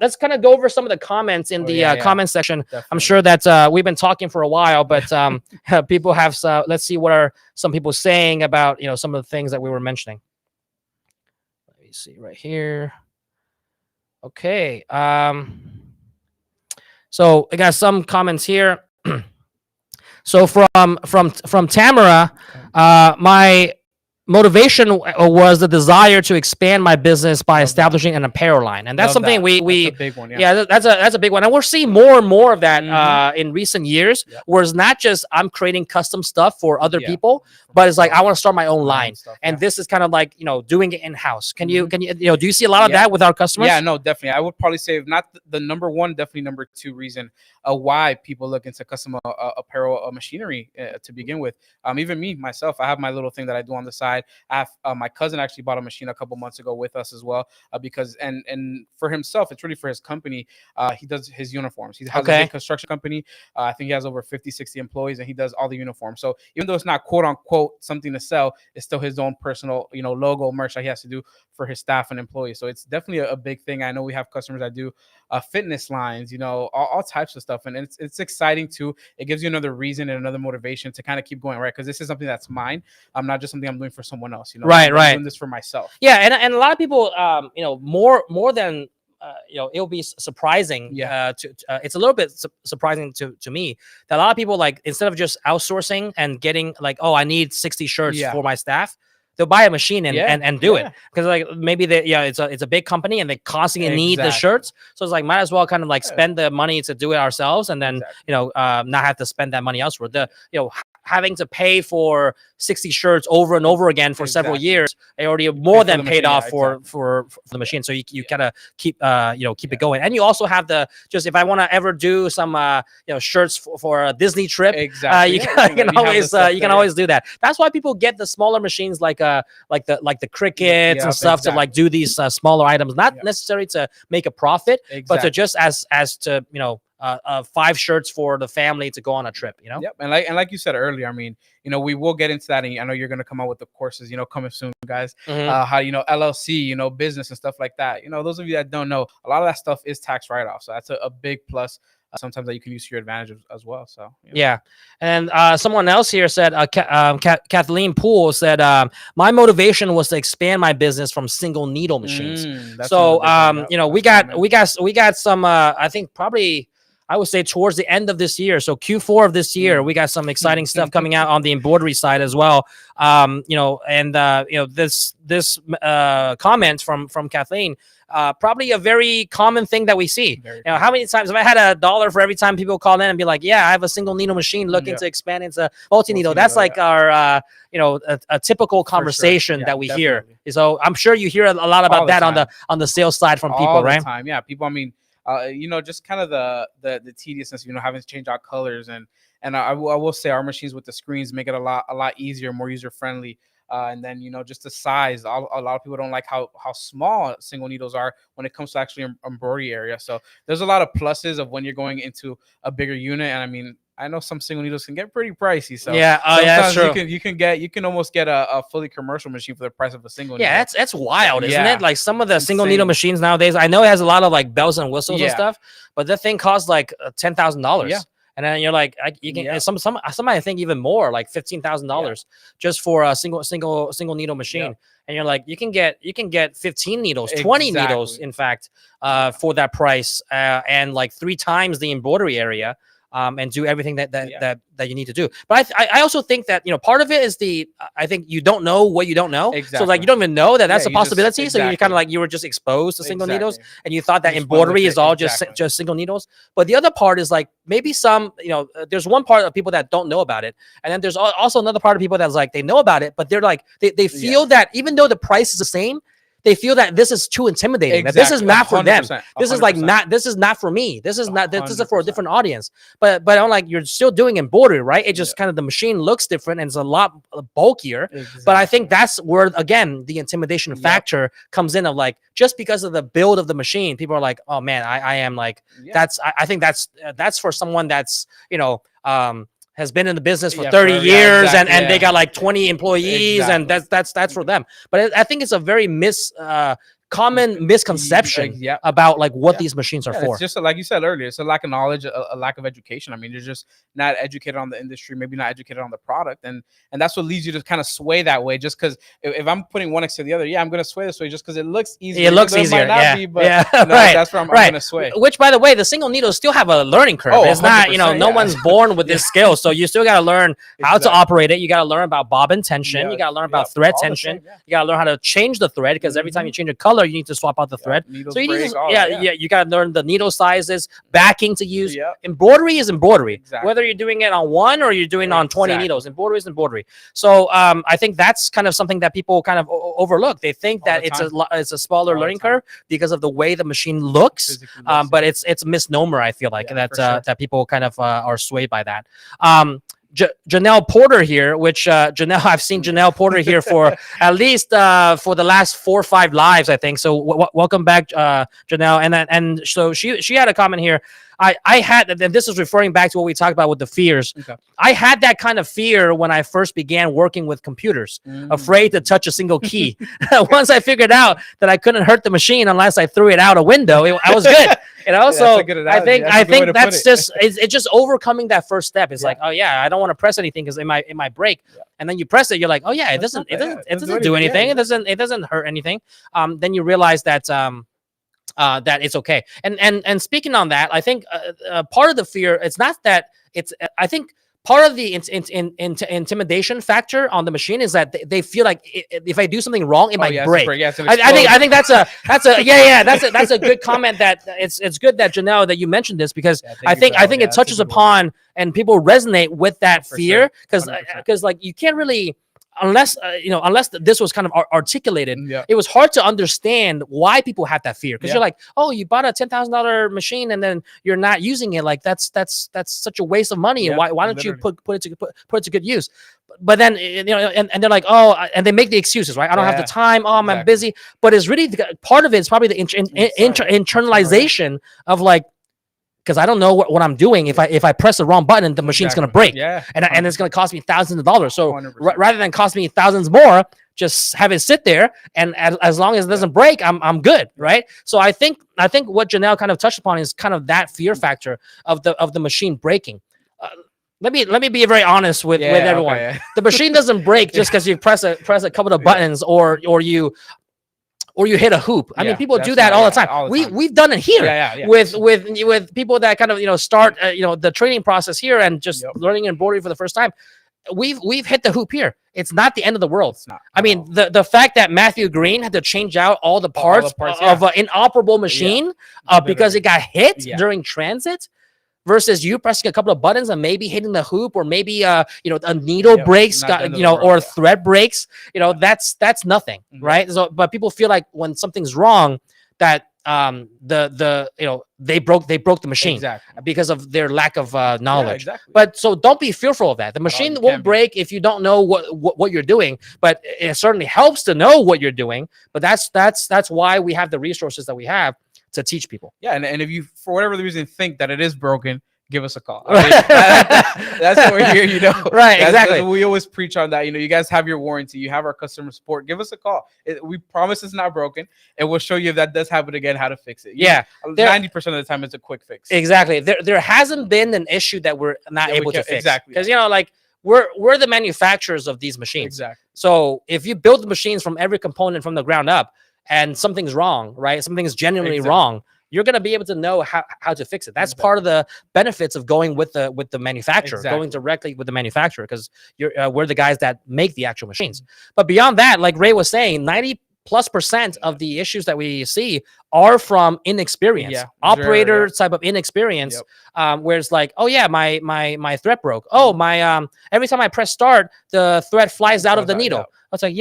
Let's kind of go over some of the comments in the comment section. Definitely. I'm sure that we've been talking for a while, but people have, let's see what are some people saying about, some of the things that we were mentioning. Let me see right here. Okay. So I got some comments here. So from Tamara, my motivation was the desire to expand my business by establishing an apparel line, and that's something we that's a big one, that's a big one, and we're seeing more and more of that in recent years, where it's not just I'm creating custom stuff for other people, but it's like I want to start my own line, and this is kind of like doing it in house. Can you do you see a lot of that with our customers? Yeah, no, definitely. I would probably say, if not the number one, definitely number two reason why people look into custom apparel machinery to begin with. Even me myself, I have my little thing that I do on the side. I have, my cousin actually bought a machine a couple months ago with us as well, because and for himself, it's really for his company. He does his uniforms. He has a big construction company. I think he has over 50-60 employees, and he does all the uniforms. So even though it's not quote unquote something to sell, it's still his own personal logo merch that he has to do for his staff and employees. So it's definitely a big thing. I know we have customers that do fitness lines, all types of stuff, and it's exciting too. It gives you another reason and another motivation to kind of keep going, right? Because this is something that's mine. I'm not just something I'm doing for someone else. I'm doing this for myself. Yeah, and a lot of people, more than it'll be surprising. It's a little bit surprising to me that a lot of people, like, instead of just outsourcing and getting like, oh, I need 60 shirts for my staff, they'll buy a machine and do it, because like maybe it's a big company and they constantly need the shirts, so it's like might as well kind of like spend the money to do it ourselves, and then not have to spend that money elsewhere. Having to pay for 60 shirts over and over again for several years, they already more than paid off for the machine. So you gotta keep it going. And you also have if I want to ever do some shirts for a Disney trip, you can always do that. That's why people get the smaller machines like the crickets and stuff to like do these smaller items, not necessarily to make a profit, but to just as to 5 shirts for the family to go on a trip. And like you said earlier, I mean, we will get into that, and I know you're going to come out with the courses, coming soon, guys. How LLC, business and stuff like that. Those of you that don't know, a lot of that stuff is tax write-off, so that's a big plus sometimes that you can use to your advantage as well. So yeah. And someone else here said, Kathleen Poole said, my motivation was to expand my business from single needle machines. So you know, we got some I think probably, I would say towards the end of this year, so Q4 of this year, we got some exciting stuff coming out on the embroidery side as well. You know, and you know, this comment from Kathleen, probably a very common thing that we see. You know, how many times have I had $1 for every time people call in and be like, yeah, I have a single needle machine looking to expand into multi-needle. That's like our you know, a typical conversation that we hear. So I'm sure you hear a lot about that on the sales side from people, right? Time. Yeah, people, I mean, you know, just kind of the tediousness, you know, having to change out colors, and I will say our machines with the screens make it a lot easier, more user friendly. And then, you know, just the size. A lot of people don't like how small single needles are when it comes to actually embroidery area. So there's a lot of pluses of when you're going into a bigger unit. And I mean, I know some single needles can get pretty pricey. So yeah, that's true. You can almost get a fully commercial machine for the price of a single needle. Yeah, that's wild, isn't it? Like some of the single needle machines nowadays, I know it has a lot of like bells and whistles and stuff, but that thing costs like $10,000. Yeah. And then you're like, you can some I think even more, like $15,000 just for a single needle machine. Yeah. And you're like, you can get 15 needles, 20 needles, in fact, for that price, and like 3 times the embroidery area. And do everything that you need to do. But I also think that, you know, part of it is I think you don't know what you don't know. Exactly. So like you don't even know that's a possibility. So you're kind of like, you were just exposed to single needles, and you thought that embroidery is all just single needles. But the other part is like, maybe some, you know, there's one part of people that don't know about it, and then there's also another part of people that's like, they know about it, but they're like, they feel that even though the price is the same, they feel that this is too intimidating. Exactly. That this is not for them. 100%. This is like this is not for me. This is not. This is for a different audience. But I'm like, you're still doing embroidery, right? It just kind of, the machine looks different and it's a lot bulkier. Exactly. But I think that's where, again, the intimidation factor comes in, of like, just because of the build of the machine, people are like, oh man, I am like, I think that's for someone that's, you know, has been in the business for 30 years and they got like 20 employees, and that's for them. But I think it's a very common misconception about like what these machines are for. It's just like you said earlier, it's a lack of knowledge, a lack of education. I mean, you're just not educated on the industry, maybe not educated on the product, and that's what leads you to kind of sway that way. Just because if I'm putting one next to the other, I'm going to sway this way just because it looks easier. It looks easier, but that's where I'm going to sway. Which, by the way, the single needles still have a learning curve. It's not, you know, no one's born with this skill, so you still got to learn how to operate it. You got to learn about bobbin tension. You got to learn about thread tension. You got to learn how to change the thread, because every time you change a color, you need to swap out the thread. So you need to, you got to learn the needle sizes, backing to use. Embroidery is embroidery, whether you're doing it on 1 or you're doing it on 20 needles. Embroidery is embroidery. So I think that's kind of something that people kind of overlook. They think that it's a smaller learning curve because of the way the machine looks, but it's a misnomer. I feel like that people kind of are swayed by that. Janelle Porter here, which Janelle, I've seen Janelle Porter here for at least for the last 4 or 5 lives, I think. So welcome back, Janelle. And so she had a comment here. I had, and this is referring back to what we talked about with the fears. Okay. I had that kind of fear when I first began working with computers, afraid to touch a single key. Once I figured out that I couldn't hurt the machine unless I threw it out a window, I was good. You know, so I think that's just it's just overcoming that first step. It's like, oh yeah, I don't want to press anything because it might break. And then you press it, you're like, oh yeah, it doesn't do anything. It doesn't hurt anything. Then you realize that that it's okay. And speaking on that, I think part of the fear, it's not that it's, I think part of the intimidation factor on the machine is that they feel like if I do something wrong, it might break. I think that's a good comment. That it's good that Janelle, that you mentioned this, because I think it touches upon and people resonate with that fear, because like you can't really, unless this was kind of articulated, it was hard to understand why people have that fear, because you're like, oh, you bought a $10,000 machine and then you're not using it, like that's such a waste of money, and why don't you put it to good use? But then, you know, and they're like, oh, and they make the excuses, right? I don't have the time. Oh, I'm busy. But it's really part of it is probably the internalization of like, because I don't know what I'm doing. If I press the wrong button, the machine's going to break. And it's going to cost me thousands of dollars. So rather than cost me thousands more, just have it sit there, and as long as it doesn't break, I'm good, right? So I think what Janelle kind of touched upon is kind of that fear factor of the machine breaking. Let me be very honest with everyone. Okay, yeah. The machine doesn't break just because you press a couple of buttons or you hit a hoop. I mean, people do that all the time. All the time. We've done it here with people that kind of start the training process here and just learning embroidery for the first time. We've hit the hoop here. It's not the end of the world. I mean, the fact that Matthew Green had to change out all the parts of an inoperable machine because it got hit during transit, versus you pressing a couple of buttons and maybe hitting the hoop, or maybe a needle breaks, or a thread breaks. That's nothing, right? So, but people feel like when something's wrong, that they broke the machine because of their lack of knowledge. But so don't be fearful of that. The machine won't break if you don't know what you're doing, but it certainly helps to know what you're doing. But that's why we have the resources that we have to teach people. Yeah, and if you, for whatever reason, think that it is broken, give us a call. I mean, that's what we're here, Right, exactly. We always preach on that. You guys have your warranty, you have our customer support. Give us a call. We promise it's not broken, and we'll show you if that does happen again, how to fix it. 90% of the time, it's a quick fix. Exactly. There hasn't been an issue that we're not able to fix. Exactly. Because we're the manufacturers of these machines. Exactly. So if you build the machines from every component from the ground up, and something's wrong, right? Something's genuinely wrong, you're going to be able to know how to fix it. That's part of the benefits of going with the manufacturer, going directly with the manufacturer, because we're the guys that make the actual machines. But beyond that, like Ray was saying, 90+% of the issues that we see are from inexperience, operator type of inexperience, where it's like, oh yeah, my thread broke. Oh, my every time I press start, the thread flies out of the needle. It's like,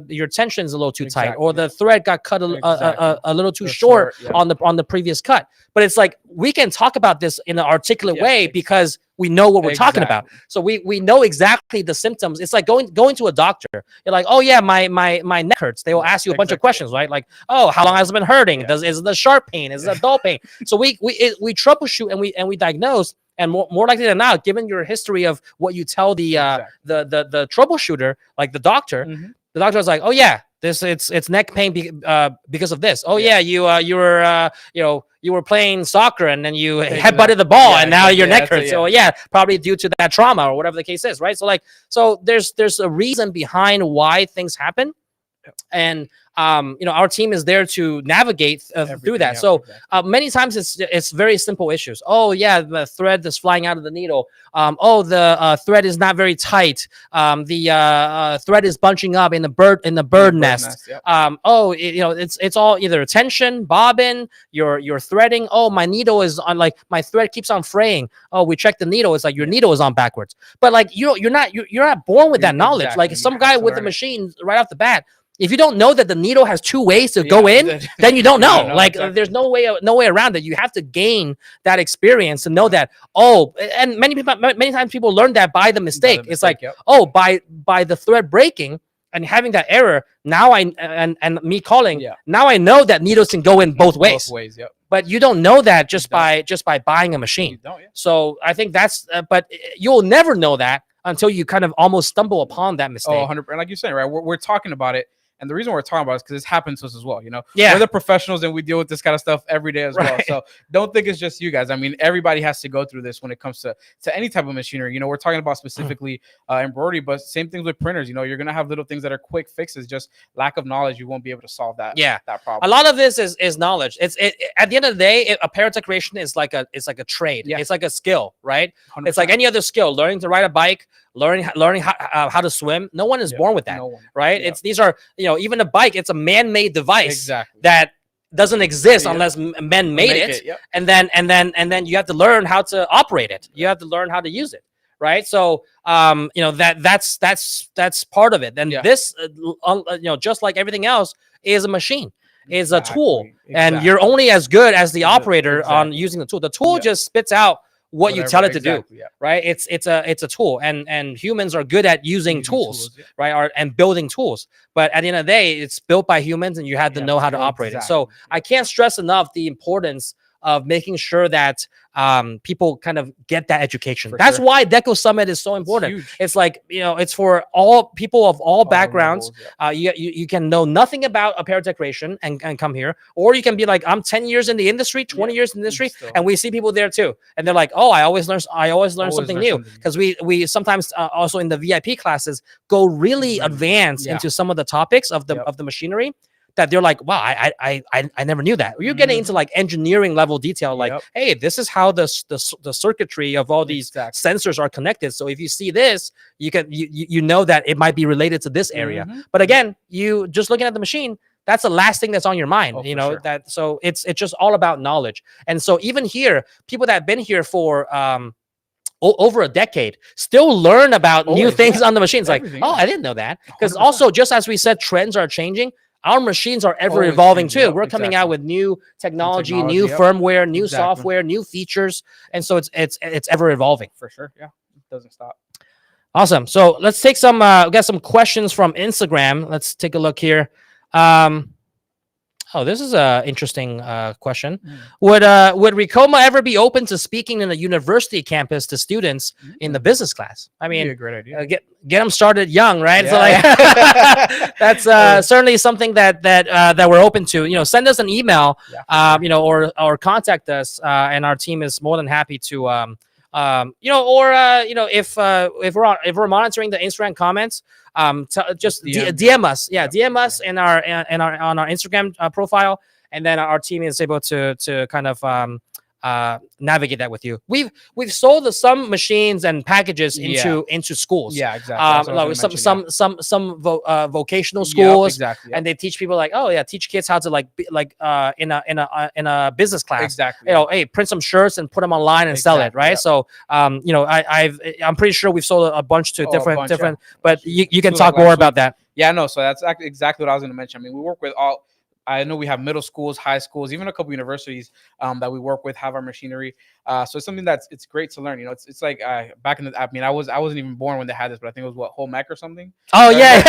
your tension's a little too tight, or the thread got cut a little too short on the previous cut. But it's like, we can talk about this in an articulate way because we know what we're talking about. So we know exactly the symptoms. It's like going to a doctor. You're like, oh yeah, my neck hurts. They will ask you a bunch of questions, right? Like, oh, how long has it been hurting? Is it a sharp pain? Is it a dull pain? So we troubleshoot and we diagnose. And more likely than not, given your history of what you tell the troubleshooter, like the doctor, the doctor was like, oh yeah, it's neck pain because of this. Oh yeah, you were playing soccer and then you headbutted the ball and now your neck hurts. So probably due to that trauma or whatever the case is, right? So there's a reason behind why things happen, and our team is there to navigate through that. So many times it's very simple issues. Oh yeah, the thread is flying out of the needle. The thread is not very tight. The thread is bunching up in the bird nest. It's all either tension, bobbin, your threading. Oh, my needle is on, like my thread keeps on fraying. Oh, we checked the needle. It's like your needle is on backwards. But like you're not born with that knowledge. Like some guy with the machine right off the bat, if you don't know that the needle has two ways to go in, then you don't know. There's no way around it. You have to gain that experience to know that. Oh, and many times people learn that by the mistake. It's like, by the thread breaking and having that error. Now me calling. Now I know that needles can go in both ways. But you don't know that just by buying a machine. So I think that's. But you'll never know that until you kind of almost stumble upon that mistake. 100%. Like you're saying, right? We're talking about it. And the reason we're talking about it is because this happens to us as well. We're the professionals and we deal with this kind of stuff every day as well. So don't think it's just you guys. I mean, everybody has to go through this when it comes to any type of machinery. We're talking about specifically embroidery, but same things with printers. You're going to have little things that are quick fixes, just lack of knowledge. You won't be able to solve that problem. A lot of this is knowledge. At the end of the day, apparel decoration is like a trade. It's like a skill, right? 100%. It's like any other skill. Learning to ride a bike, learning how to swim. No one is born with that, right? These are, even a bike, it's a man-made device that doesn't exist unless men made it. And then you have to learn how to operate it. You have to learn how to use it, right? So that's part of it. And this just like everything else is a machine, is a tool, and you're only as good as the operator on using the tool. The tool just spits out what you tell it to do, right? It's a tool, and humans are good at using tools, right? And building tools. But at the end of the day, it's built by humans, and you have to know how to operate it. So I can't stress enough the importance of making sure that people kind of get that education. For That's sure. why Deco Summit is so important. huge. It's like, you know, it's for all people of all backgrounds. levels, You can know nothing about apparel decoration and come here, or you can be like, I'm 10 years in the industry, 20 years in the industry, and we see people there too, and they're like, oh, I always learn something new, because we sometimes also in the VIP classes go really advanced into some of the topics of the machinery, that they're like, wow, I never knew that. You're getting into like engineering level detail, like, hey, this is how the circuitry of all these sensors are connected. So if you see this, you know that it might be related to this area. But again, you just looking at the machine, that's the last thing that's on your mind, you know, that, so it's just all about knowledge. And so even here, people that have been here for over a decade still learn about new things on the machines. Everything, like, oh, I didn't know that. Because also, just as we said, trends are changing, our machines are ever evolving too. We're coming out with new technology, new firmware, new software, new features, and so it's ever evolving. For sure, yeah, it doesn't stop. Awesome. So let's take some. We got some questions from Instagram. Let's take a look here. Oh, this is a interesting question. Would Ricoma ever be open to speaking in a university campus to students in the business class? I mean, a great idea. Get them started young, right? So like, that's certainly something that we're open to. You know, send us an email, you know, or contact us, and our team is more than happy to, you know, or you know, if we're monitoring the Instagram comments, just DM us, DM us in our on our Instagram profile, and then our team is able to kind of navigate that with you. We've sold some machines and packages into schools. Yeah, exactly. Some vocational schools, and they teach people like, oh yeah, teach kids how to like in a business class. Exactly. You know, hey, print some shirts and put them online and sell it, right? So you know, I'm pretty sure we've sold a bunch to different, but you can talk more about that. Yeah, no. So that's exactly what I was going to mention. I mean, we work with all. I know we have middle schools, high schools, even a couple universities that we work with have our machinery. So it's something it's great to learn. You know, it's like back in the. I mean, I wasn't even born when they had this, but I think it was home ec or something. Oh yeah,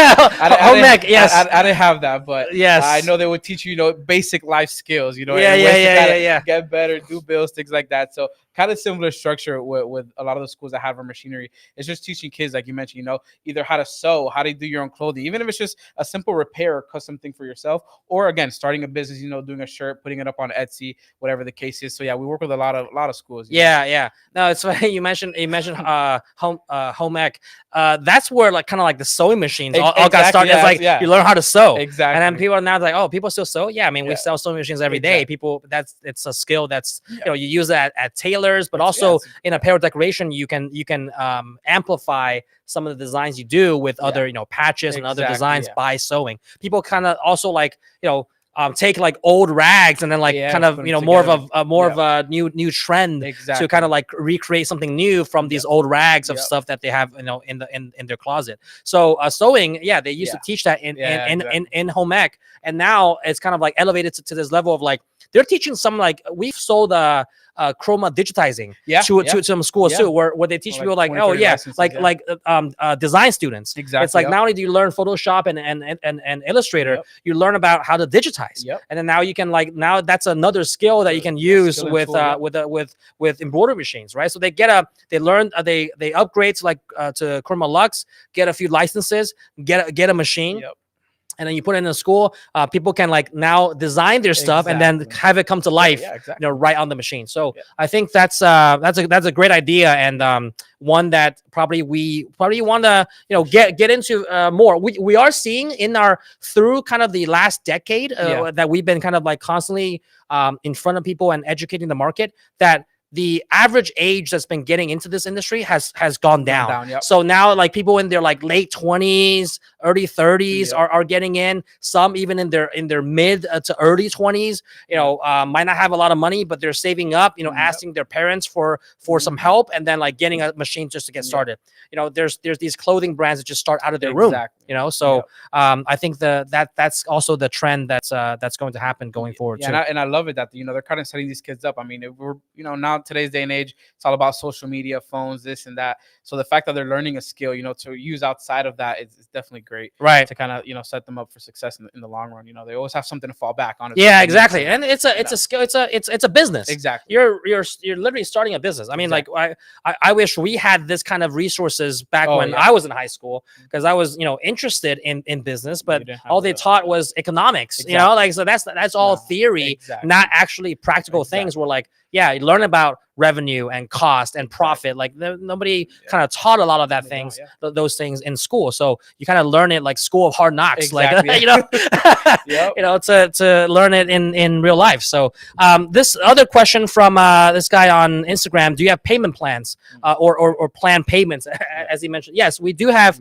home ec. Yes, I didn't have that, but yes, I know they would teach you, you know, basic life skills. You know, yeah. Get better, do bills, things like that. So kind of similar structure with a lot of the schools that have our machinery. It's just teaching kids, like you mentioned, you know, either how to sew, how to do your own clothing, even if it's just a simple repair or custom thing for yourself, or again, starting a business, you know, doing a shirt, putting it up on Etsy, whatever the case is. So yeah, we work with a lot of schools. Yeah. No, it's funny you mentioned home ec. That's where like kind of like the sewing machines all got started. It's like you learn how to sew. Exactly. And then people are now like, oh, people still sew? Yeah, I mean, we sell sewing machines every day. People, it's a skill that's you know, you use that at tailors, but also in apparel decoration, you can amplify some of the designs you do with other, you know, patches and other designs by sewing. People kind of also like, you know, take like old rags and then like kind of, you know, more of a new trend to kind of like recreate something new from these old rags of stuff that they have, you know, in their closet. So sewing, they used to teach that in home ec, and now it's kind of like elevated to this level of like they're teaching some, like we've sold Roma digitizing to some schools too, where they teach people like, design students. Exactly. It's like not only do you learn Photoshop and Illustrator, you learn about how to digitize, and then now you can now that's another skill that you can use with embroidery machines, right? So they they upgrade to Chroma Lux, get a few licenses, get a machine. And then you put it in a school. People can now design their stuff and then have it come to life, you know, right on the machine. So I think that's a great idea, and one that probably we want to, you know, get into more. We are seeing through kind of the last decade that we've been kind of like constantly in front of people and educating the market, that the average age that's been getting into this industry has gone down. So now like people in their like late 20s, early 30s are getting in. Some even in their mid to early 20s, you know, might not have a lot of money, but they're saving up, you know, asking their parents for some help, and then like getting a machine just to get started. You know, there's these clothing brands that just start out of their room. you know. So I think that's also the trend that's going to happen going forward too. And I love it that, you know, they're kind of setting these kids up. I mean, if we're, you know, now today's day and age, it's all about social media, phones, this and that. So the fact that they're learning a skill, you know, to use outside of that is definitely great, right? To kind of, you know, set them up for success in the long run. You know, they always have something to fall back on. Yeah, exactly. And it's a skill. It's a business. Exactly. You're literally starting a business. I mean, like I wish we had this kind of resources back when I was in high school, because I was, you know, interested in business, but all they taught was economics. You know, like, so that's all theory, not actually practical things. Where like, yeah, you learn about revenue and cost and profit. Like nobody kind of taught a lot of that those things in school. So you kind of learn it like school of hard knocks, like, you know, you know, to learn it in real life. So this other question from this guy on Instagram: do you have payment plans or plan payments, as he mentioned? Yes, we do have.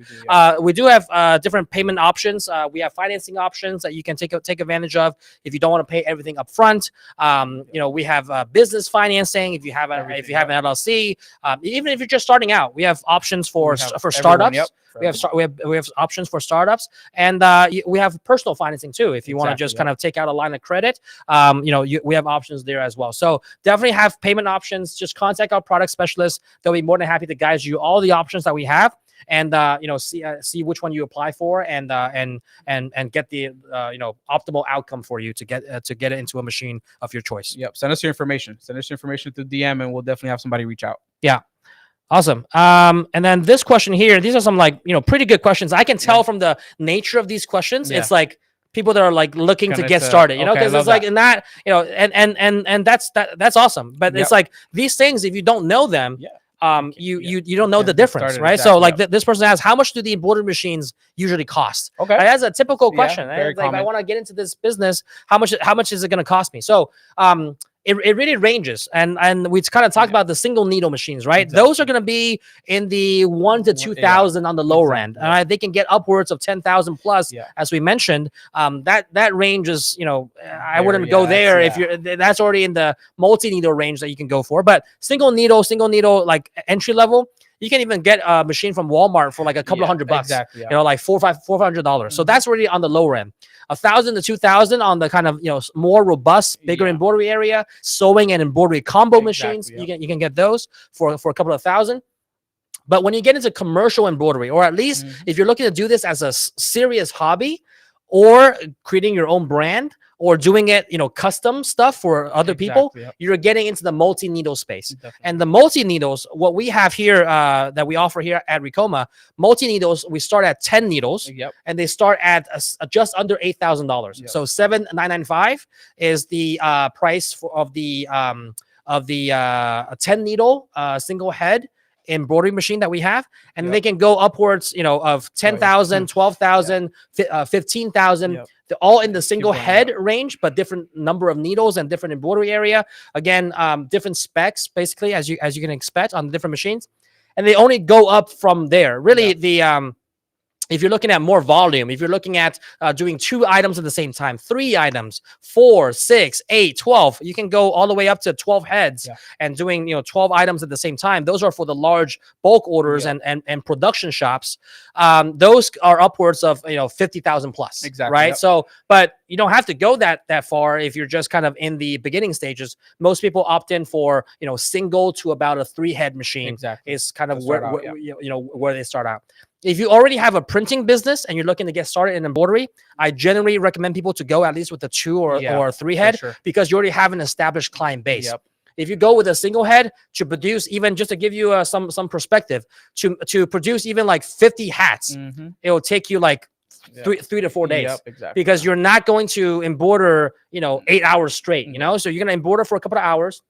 We do have different payment options. We have financing options that you can take advantage of if you don't want to pay everything up front. You know, we have business financing if you have an LLC. Even if you're just starting out, we have options for startups. We have options for startups, and we have personal financing too. If you want to just kind of take out a line of credit, you know, we have options there as well. So definitely have payment options. Just contact our product specialists; they'll be more than happy to guide you all the options that we have, and you know, see which one you apply for, and get the you know, optimal outcome for you to get it into a machine of your choice. Yep. Send us your information. Send us your information through DM, and we'll definitely have somebody reach out. Yeah. Awesome. And then this question here, these are some, like, you know, pretty good questions. I can tell from the nature of these questions, it's like people that are like looking to get started, you know, because it's like in that, you know, and that's awesome. But it's like these things, if you don't know them, you don't know the difference, right? So like this person asks, how much do the embroidery machines usually cost? Okay, that's a typical question. Right? Like, I want to get into this business. How much is it going to cost me? So it really ranges, and we kind of talked about the single needle machines, right? Those are going to be in the 1,000 to 2,000 on the lower end. They can get upwards of 10,000 plus, as we mentioned. That range is, you know, I wouldn't go there if you're. That's already in the multi needle range that you can go for. But single needle, like entry level, you can even get a machine from Walmart for like a couple of $100, you know, like $400. So that's already on the lower end. 1,000 to 2,000 on the kind of, you know, more robust, bigger embroidery area, sewing and embroidery combo machines. You can get those for a couple of thousand. But when you get into commercial embroidery, or at least if you're looking to do this as a serious hobby, or creating your own brand, or doing it, you know, custom stuff for other people, you're getting into the multi-needle space. And the multi-needles, what we have here, that we offer here at Ricoma, multi-needles, we start at 10 needles, and they start at just under $8,000. So $7,995 is the price of the 10 needle single head embroidery machine that we have, and they can go upwards, you know, of 10,000, 12,000, 15,000. They're all in the single head range, but different number of needles and different embroidery area. Again, different specs, basically, as you can expect on the different machines, and they only go up from there. Really, if you're looking at more volume, if you're looking at doing 2 items at the same time, 3 items, 4, 6, 8, 12, you can go all the way up to 12 heads and doing, you know, 12 items at the same time. Those are for the large bulk orders and production shops. Those are upwards of, you know, 50,000 plus, right? So, but you don't have to go that far if you're just kind of in the beginning stages. Most people opt in for, you know, single to about a 3-head machine is kind of where you know, where they start out. If you already have a printing business and you're looking to get started in embroidery, I generally recommend people to go at least with a 2 or 3-head, because you already have an established client base. If you go with a single head to produce, even just to give you some perspective, to produce even like 50 hats, it will take you like 3 to 4 days, because you're not going to embroider, you know, 8 hours straight, you know, so you're going to embroider for a couple of hours.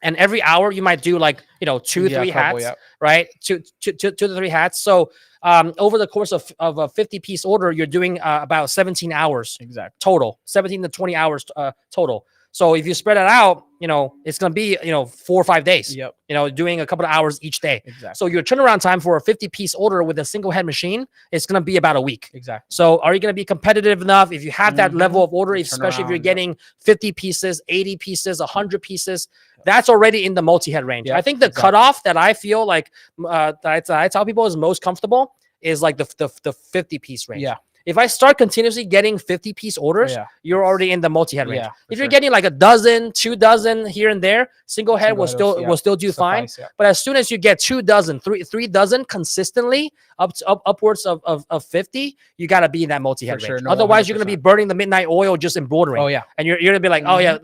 And every hour you might do like, you know, 2 3 hats, right? 2 to 3 hats. So over the course of a 50-piece order, you're doing about 17 hours total, 17 to 20 hours total. So if you spread it out, you know, it's going to be, you know, 4 or 5 days, you know, doing a couple of hours each day. So your turnaround time for a 50-piece order with a single head machine, it's going to be about a week. So are you going to be competitive enough if you have that level of order, especially if you're getting 50 pieces, 80 pieces, 100 pieces? That's already in the multi-head range. I think the cutoff that I feel like that I tell people is most comfortable is like the 50 piece range. Yeah. If I start continuously getting 50 piece orders, you're already in the multi-head range. If you're getting like a dozen, 2 dozen here and there, single head will still do fine. But as soon as you get 2 dozen, 3 dozen consistently upwards of 50, you got to be in that multi-head range. No, otherwise, 100%. You're going to be burning the midnight oil just embroidering. Oh yeah, and you're going to be like, oh yeah,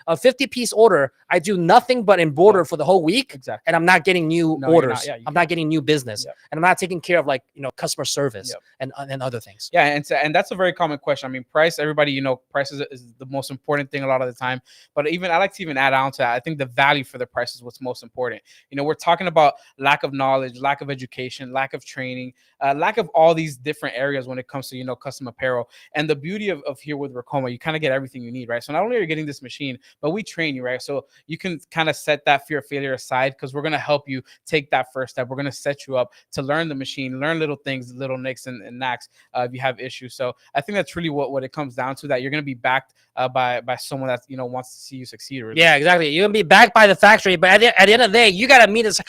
a 50 piece order, I do nothing but embroider for the whole week, and I'm not getting new orders. I'm not getting new business, and I'm not taking care of like customer service and other things. Yeah, and that's a very common question. I mean, price. Everybody, price is the most important thing a lot of the time. But even I like to even add on to that. I think the value for the price is what's most important. We're talking about lack of knowledge, lack of education, lack of training, lack of all these different areas when it comes to custom apparel. And the beauty of here with Ricoma, you kind of get everything you need, right? So not only are you getting this machine, but we train you, right? So you can kind of set that fear of failure aside because we're going to help you take that first step. We're going to set you up to learn the machine, learn little things, little nicks and knacks if you have issues. So I think that's really what it comes down to, that you're going to be backed by someone that wants to see you succeed. Really. Yeah, exactly. You're going to be backed by the factory, but at the end of the day, you got to meet us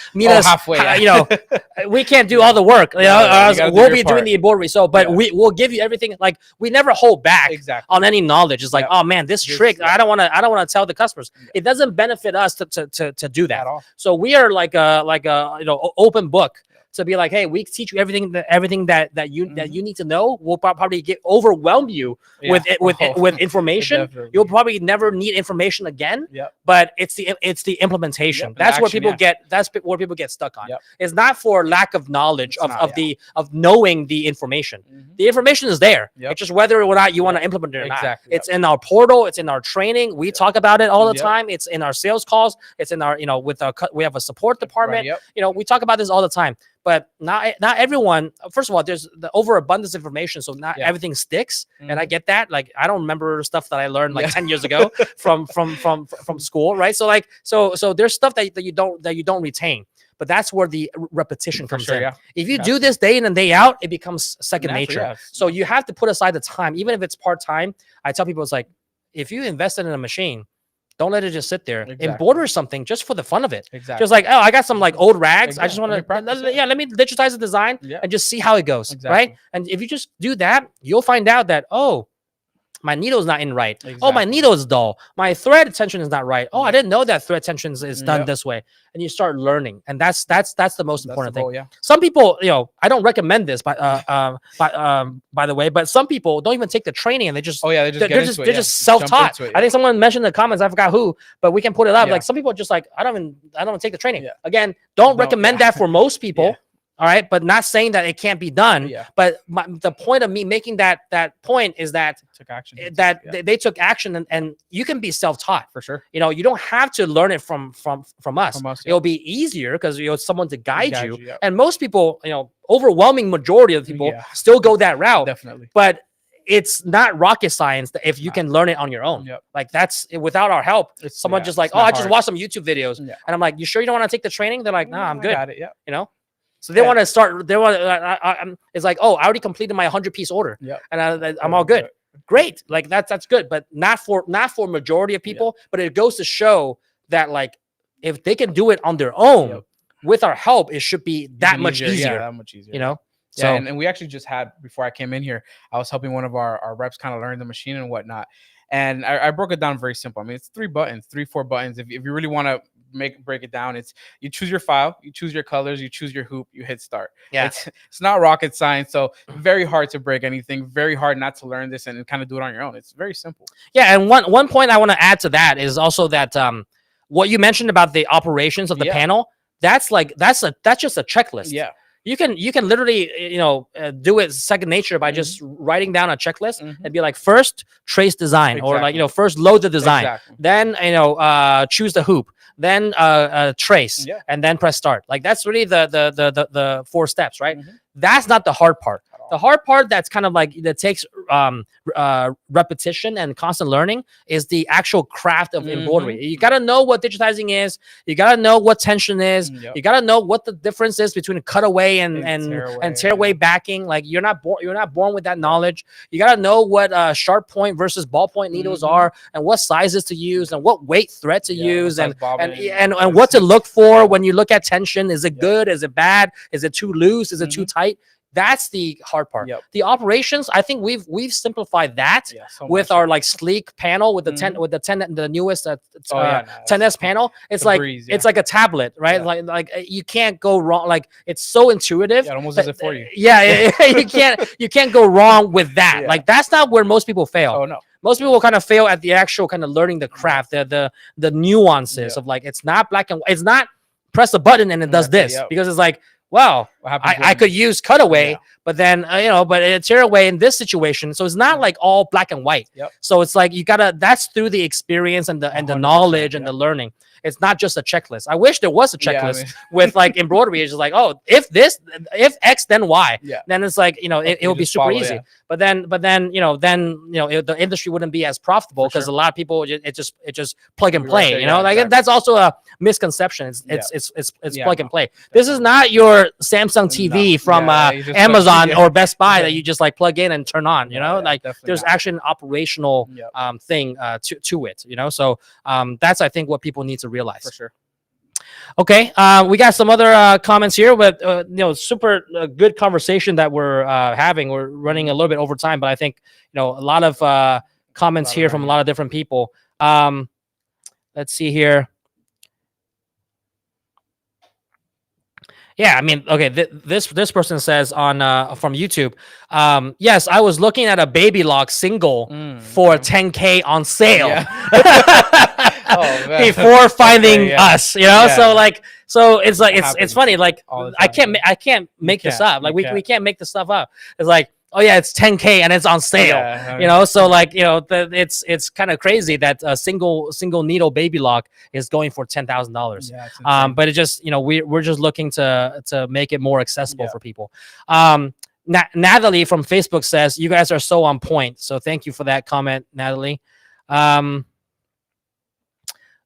halfway. We can't do all the work. We'll be doing the embroidery. So, but we'll give you everything. Like we never hold back on any knowledge. It's like, oh man, this trick, I don't want to tell the customers. It doesn't benefit us to do that. So we are like a open book to be like, hey, we teach you everything that you need to know. We'll probably overwhelm you with information. You'll probably never need information again. But it's the implementation. That's where people get stuck on. It's not for lack of knowledge of knowing the information. The information is there. It's just whether or not you want to implement it or not. It's in our portal. It's in our training. We talk about it all the time. It's in our sales calls. It's in our we have a support department. We talk about this all the time. But not everyone. First of all, there's the overabundance of information, so not everything sticks, and I get that. Like I don't remember stuff that I learned like 10 years ago from school, right? So there's stuff that you don't retain, but that's where the repetition comes in. If you do this day in and day out, it becomes second nature. So you have to put aside the time, even if it's part time. I tell people it's like if you invested in a machine, don't let it just sit there. Embroider something just for the fun of it. Just like, oh, I got some like old rags. I just want to, let me digitize the design and just see how it goes, right? And if you just do that, you'll find out that, oh, my needle's not in right. Oh, my needle is dull. My thread tension is not right. Oh, I didn't know that thread tension is done this way. And you start learning, and that's the most important thing. Some people, I don't recommend this, by the way, but some people don't even take the training, and they just they're just self-taught. I think someone mentioned in the comments, I forgot who, but we can put it up. Like some people are just like, I don't take the training. Again, don't recommend that for most people. All right, but not saying that it can't be done. But the point of me making that point is that they took action, and you can be self-taught for sure. You don't have to learn it from us. It'll be easier because you have someone to guide you. And most people, overwhelming majority of people still go that route. Definitely. But it's not rocket science if you can learn it on your own. Like that's without our help. Someone just like, I just watched some YouTube videos, and I'm like, you sure you don't want to take the training? They're like, nah, I'm good. Got it. So they want to start. They want. It's like, oh, I already completed my 100-piece order, and I'm all good. Great, like that's good, but not for majority of people. But it goes to show that like if they can do it on their own with our help, it should be that much easier. That much easier. So and we actually just had, before I came in here, I was helping one of our reps kind of learn the machine and whatnot. And I broke it down very simple. I mean, it's 4 buttons. If you really want to break it down, it's you choose your file, you choose your colors, you choose your hoop, you hit start. It's not rocket science. So very hard to break anything, very hard not to learn this and kind of do it on your own. It's very simple. And one point I want to add to that is also that what you mentioned about the operations of the panel, that's just a checklist. You can literally, do it second nature by just writing down a checklist and be like, first trace design, or like, first load the design, then, choose the hoop, then trace, and then press start. Like that's really the 4 steps, right? That's not the hard part. The hard part that's kind of like that takes repetition and constant learning is the actual craft of embroidery. You got to know what digitizing is. You got to know what tension is. You got to know what the difference is between a cutaway and tearaway backing. Like you're not born with that knowledge. You got to know what sharp point versus ballpoint needles are, and what sizes to use, and what weight thread to use, and what to look for when you look at tension. Is it good? Is it bad? Is it too loose? Is it too tight? That's the hard part. Yep. The operations, I think we've simplified that with our like sleek panel with the the newest 10s panel. It's like it's like a tablet, right? Like you can't go wrong. Like it's so intuitive. Yeah, it almost does it for you. Yeah, you can't go wrong with that. Like that's not where most people fail. Oh no. Most people kind of fail at the actual kind of learning the craft, the nuances of like, it's not black and white. It's not press a button and it does this, because it's like, well, I could use cutaway, but then, but it's tearaway in this situation. So it's not like all black and white. So it's like, that's through the experience and the knowledge and the learning. It's not just a checklist. I wish there was a checklist with like embroidery. It's just like, oh, if X, then Y. Then it's like, it will be super easy. But then, the industry wouldn't be as profitable because a lot of people, it just plug and play, like that's also a misconception. It's plug and play. This is not your Samsung TV from Amazon or Best Buy that you just like plug in and turn on, like there's actually an operational thing to it, so that's, I think, what people need to realize. For sure. Okay, we got some other comments here, but super good conversation that we're having. We're running a little bit over time, but I think a lot of comments here from a lot of different people. Let's see here. Yeah, I mean, okay, this person says on from YouTube, yes, I was looking at a baby lock single for $10K on sale. Before finding us, so it's like it's funny, like I can't make this up. Like we can't make this stuff up. It's like, oh yeah, it's $10K and it's on sale. So like, it's kind of crazy that a single needle baby lock is going for $10,000. But it just, we're just looking to make it more accessible for people. Natalie from Facebook says, you guys are so on point. So thank you for that comment, Natalie.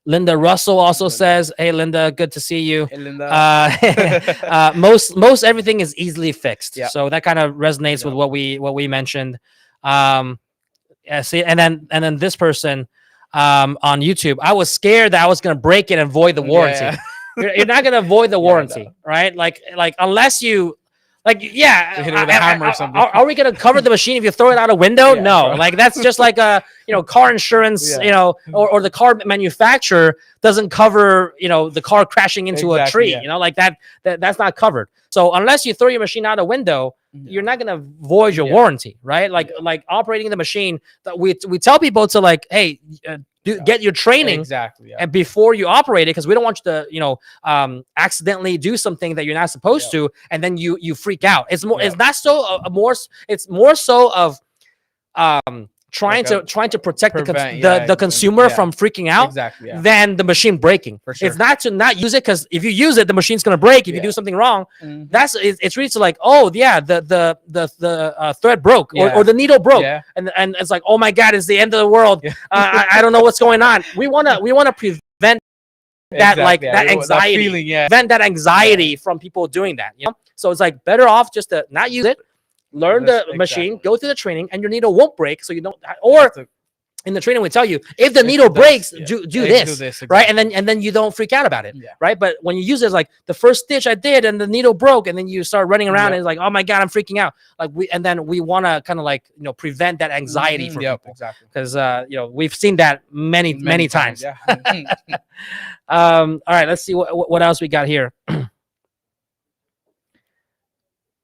Linda Russell also says, hey, Linda, good to see you. Hey, Linda. Most everything is easily fixed. So that kind of resonates with what we mentioned. See, and then this person on YouTube, I was scared that I was going to break it and void the warranty. You're not going to void the warranty, right? Like unless you, like, hit it with a hammer or something. Are we gonna cover the machine if you throw it out a window? No, like that's just like a car insurance, or the car manufacturer doesn't cover the car crashing into a tree, like that's not covered. So unless you throw your machine out a window, you're not gonna void your warranty, right? Like operating the machine, that we tell people to like, hey, get your training and before you operate it, because we don't want you to accidentally do something that you're not supposed to, and then you freak out. It's more it's not so it's more so of trying to protect the consumer from freaking out than the machine breaking. For sure. It's not to not use it, because if you use it, the machine's gonna break if you do something wrong. It's really to like, oh yeah, the thread broke or the needle broke, and it's like, oh my god, it's the end of the world. I don't know what's going on. We wanna prevent that that anxiety, prevent that anxiety from people doing that. So it's like better off just to not use it. Learn the machine, go through the training, and your needle won't break. So you don't, or in the training we tell you, if the needle breaks, do this, right? And then you don't freak out about it, right? But when you use it, it's like the first stitch I did and the needle broke, and then you start running around and it's like, oh my god, I'm freaking out. Like we want to kind of like prevent that anxiety for people, because we've seen that many times. All right, let's see what else we got here.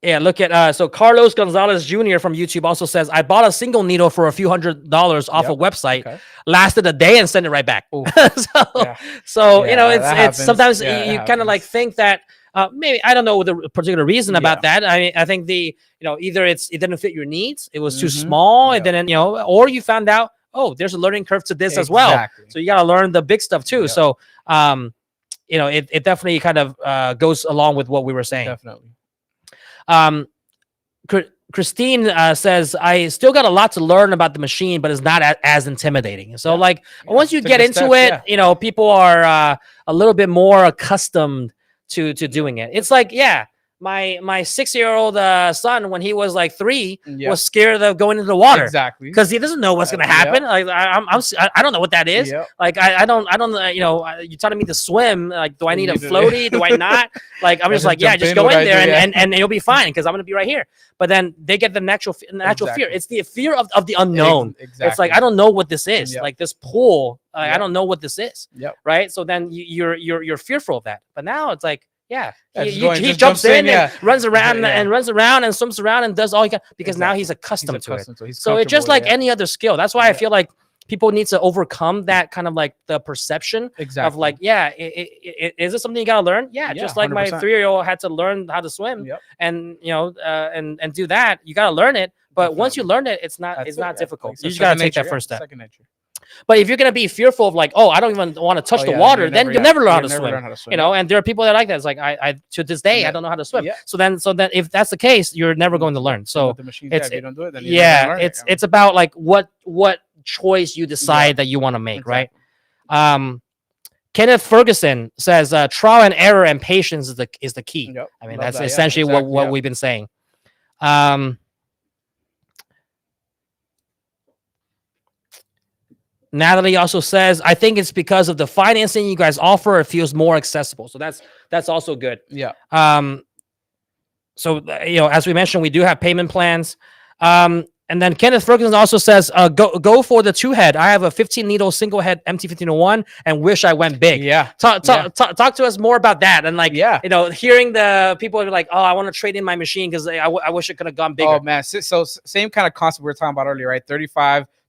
Yeah, look at so Carlos Gonzalez Jr. from YouTube also says, I bought a single needle for a few $100s off a website, lasted a day and sent it right back. So it's sometimes you kind of like think that maybe, I don't know the particular reason about that. I think either it didn't fit your needs, it was too small, it didn't, or you found out, oh, there's a learning curve to this as well. So you got to learn the big stuff too. So it definitely kind of goes along with what we were saying. Definitely. Christine says, I still got a lot to learn about the machine, but it's not as intimidating. So like once you get into it, people are a little bit more accustomed to doing it. It's like, my 6-year-old son, when he was like 3, was scared of going into the water. Exactly. Because he doesn't know what's gonna happen. Like I don't know what that is. Like I don't you know, you're telling me to swim. Like, do I need a floaty? Do I not? Like, I'm just like, yeah, just go in there and you'll be fine because I'm gonna be right here. But then they get the natural fear. It's the fear of the unknown. Exactly. It's like, I don't know what this is. Like this pool, I don't know what this is. Right. So then you're fearful of that. But now it's like, yeah, he jumps in and runs around and swims around and does all he can because now he's accustomed to it. So it's just like any other skill. That's why I feel like people need to overcome that kind of like the perception of like, is it something you gotta learn? Yeah, just like 100%. My 3-year-old had to learn how to swim, and you know, and do that. You gotta learn it, but once you learn it, it's not difficult. Like, you just gotta take that first step. But if you're gonna be fearful of like, oh, I don't even want to touch the water, then you'll never learn how to swim. You know, and there are people that are like that. It's like I to this day I don't know how to swim. So then if that's the case, you're never going to learn. So it's you don't do it, then it's about like what choice you decide that you want to make, right? Kenneth Ferguson says trial and error and patience is the key. I mean, that's essentially what we've been saying. Natalie also says, I think it's because of the financing you guys offer, it feels more accessible. So that's also good. Yeah. So, you know, as we mentioned, we do have payment plans. And then Kenneth Ferguson also says, go for the 2-head. I have a 15-needle single head MT-1501 and wish I went big. Yeah. Talk to us more about that. And like, you know, hearing the people are like, oh, I want to trade in my machine because I wish it could have gone bigger. Oh, man. So same kind of concept we were talking about earlier, right?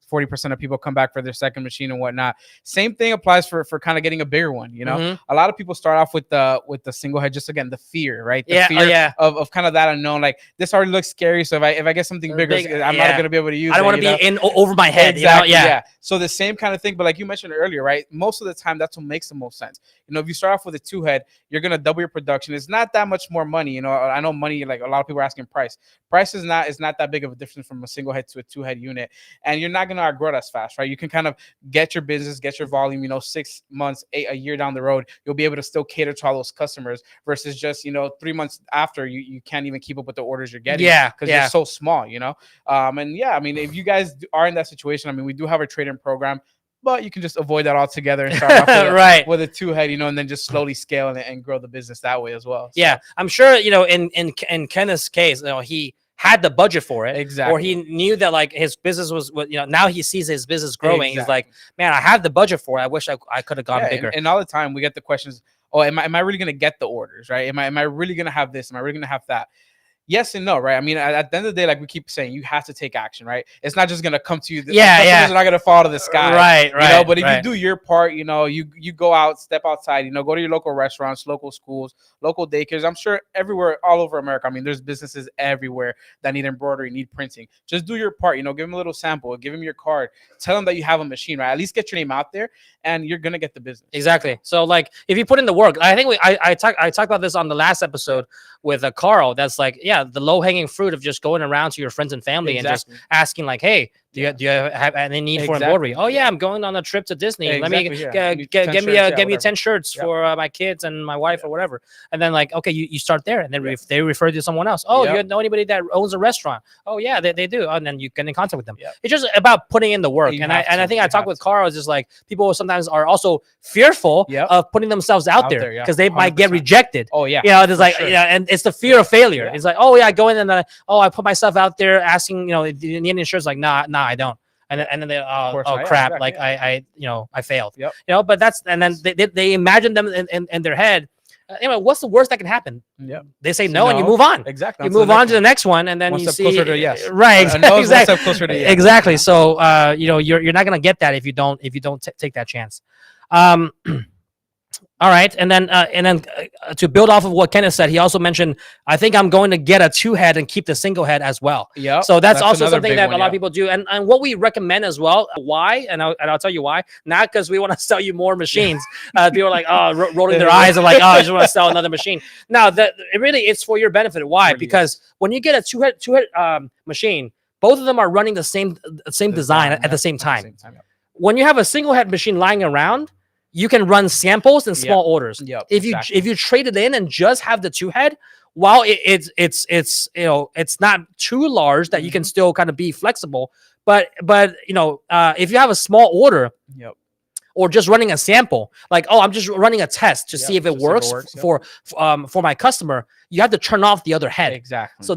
40% of people come back for their second machine and whatnot. Same thing applies for kind of getting a bigger one. You know, a lot of people start off with the single head, just again, the fear, right? The fear of kind of that unknown. Like, this already looks scary. So if I get something bigger, I'm not going to be able to use it. I don't want to be in over my head. Exactly. You know? Yeah. So the same kind of thing, but like you mentioned earlier, right? Most of the time, that's what makes the most sense. You know, if you start off with a 2-head, you're going to double your production. It's not that much more money. You know, I know money, like a lot of people are asking price. Price is not that big of a difference from a single head to a 2-head unit. And you're not going to outgrow as fast, right? You can kind of get your business, get your volume, you know, 6 months, a year down the road, you'll be able to still cater to all those customers versus just, you know, 3 months after you can't even keep up with the orders you're getting. Because you're so small, you know? And yeah, I mean, if you guys are in that situation, I mean, we do have a trade-in program, but you can just avoid that altogether and start off with a 2-head, you know, and then just slowly scale and grow the business that way as well. So. Yeah, I'm sure, you know, in Kenneth's case, you know, he had the budget for it, exactly, or he knew that like his business was, you know, now he sees his business growing. Exactly. He's like, man, I have the budget for it. I wish I could have gone bigger. And all the time we get the questions, oh, am I really going to get the orders, right? Am I really going to have this? Am I really going to have that? Yes and no, right? I mean, at the end of the day, like we keep saying, you have to take action, right? It's not just gonna come to you. Customers are not gonna fall to the sky, right? You know, but if you do your part, you know, you go out, step outside, you know, go to your local restaurants, local schools, local daycares. I'm sure everywhere, all over America. I mean, there's businesses everywhere that need embroidery, need printing. Just do your part. You know, give them a little sample, give them your card, tell them that you have a machine, right? At least get your name out there, and you're gonna get the business. Exactly. So, like, if you put in the work, I think I talked about this on the last episode with Carl. That's like, the low hanging fruit of just going around to your friends and family and just asking like, hey, do you have any need for embroidery? Oh yeah, I'm going on a trip to Disney. Let me get me 10 shirts for my kids and my wife or whatever. And then like, okay, you start there, and then they refer you to someone else. Oh, you know anybody that owns a restaurant? Oh yeah, they do. And then you get in contact with them. It's just about putting in the work. And I think I talked with Carl, is just like, people sometimes are also fearful of putting themselves out there because they might get rejected. Oh yeah, you know, it's like, and it's the fear of failure. It's like, oh yeah, I go in and I put myself out there asking, you know, do you need insurance? Like, nah, I don't. And then they, oh crap, like I failed. You know, but that's, and then they imagine them in their head. Anyway, what's the worst that can happen? They say no, and you move on. Exactly. You move on to the next one, and then you see closer to yes. Right. Exactly. One step closer to yes. Exactly. So you know, you're not gonna get that if you don't take that chance. All right, and then to build off of what Kenneth said, he also mentioned, I think I'm going to get a 2-head and keep the single head as well. Yeah. So that's also something that a lot of people do, and what we recommend as well. Why? And I'll tell you why. Not because we want to sell you more machines. People are like, oh, rolling their eyes and like, oh, I just want to sell another machine. No, it's for your benefit. Why? Because when you get a two head machine, both of them are running the same design at the same time. When you have a single head machine lying around, you can run samples and small orders. If you trade it in and just have the 2-head, while it's it's not too large that you can still kind of be flexible, but if you have a small order, or just running a sample, like, oh, I'm just running a test to see if it works, for my customer, you have to turn off the other head. Exactly. So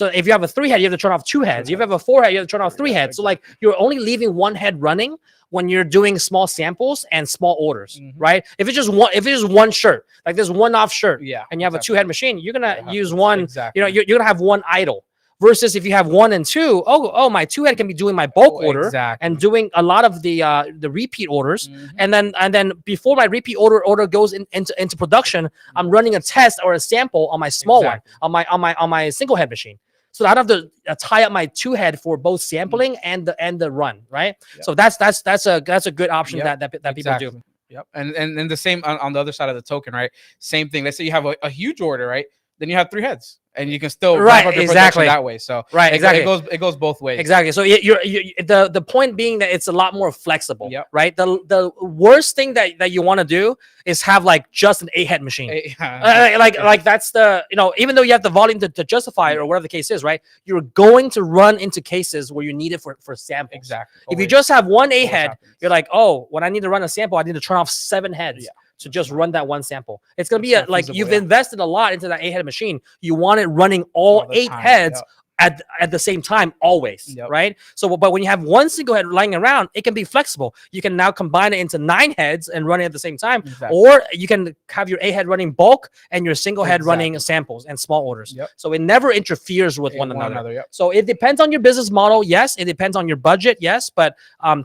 if you have a 3-head, you have to turn off 2 heads. If you have a 4-head, you have to turn off 3 heads. So like you're only leaving 1 head running when you're doing small samples and small orders, right? If it's just one shirt, like this one-off shirt, and you have a 2-head machine, you're gonna use one. You're gonna have one idle. Versus if you have 1 and 2, my 2-head can be doing my bulk order and doing a lot of the repeat orders, and then before my repeat order goes into production, I'm running a test or a sample on my small one, on my single head machine. So I don't have to tie up my 2-head for both sampling and the run, right? So that's a good option that people do. Yep. And the same on the other side of the token, right? Same thing. Let's say you have a huge order, right? Then you have 3 heads. And you can still wrap up your production that way. So it goes both ways. Exactly. So the point being that it's a lot more flexible, right? The worst thing that you want to do is have like just an 8-head machine. Like that's the, even though you have the volume to justify it or whatever the case is, right? You're going to run into cases where you need it for samples. Exactly. If you just have 1 8-head, you're like, oh, when I need to run a sample, I need to turn off 7 heads. To just run that one sample. It's going to be like you've invested a lot into that 8-head machine. You want it running all 8 heads at the same time always, right? So, but when you have one single head lying around, it can be flexible. You can now combine it into 9 heads and run it at the same time, or you can have your 8-head running bulk and your single head running samples and small orders. So it never interferes with one another. So it depends on your business model. Yes, it depends on your budget. Yes, but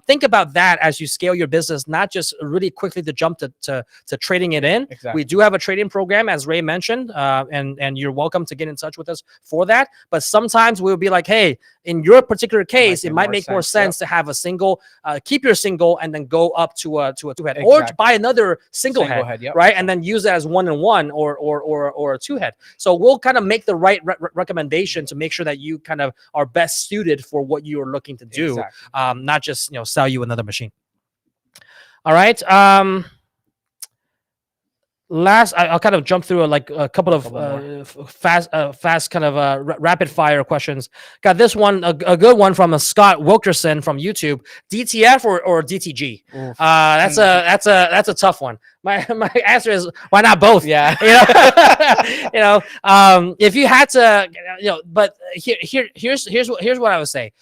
think about that as you scale your business, not just really quickly to jump to trading it in. We do have a trading program, as Ray mentioned, and you're welcome to get in touch with us for that. But sometimes we'll be like, hey, in your particular case, it might make more sense to have a single, keep your single, and then go up to a 2-head, or to buy another single head, right? And then use it as 1 and 1 or a 2-head. So we'll kind of make the right recommendation to make sure that you kind of are best suited for what you are looking to do, not just sell you another machine. All right. I'll kind of jump through a couple of fast kind of rapid fire questions. Got this one, a good one from a Scott Wilkerson from YouTube. DTF or DTG? That's a tough one. My answer is, why not both? If you had to, but here's what I would say.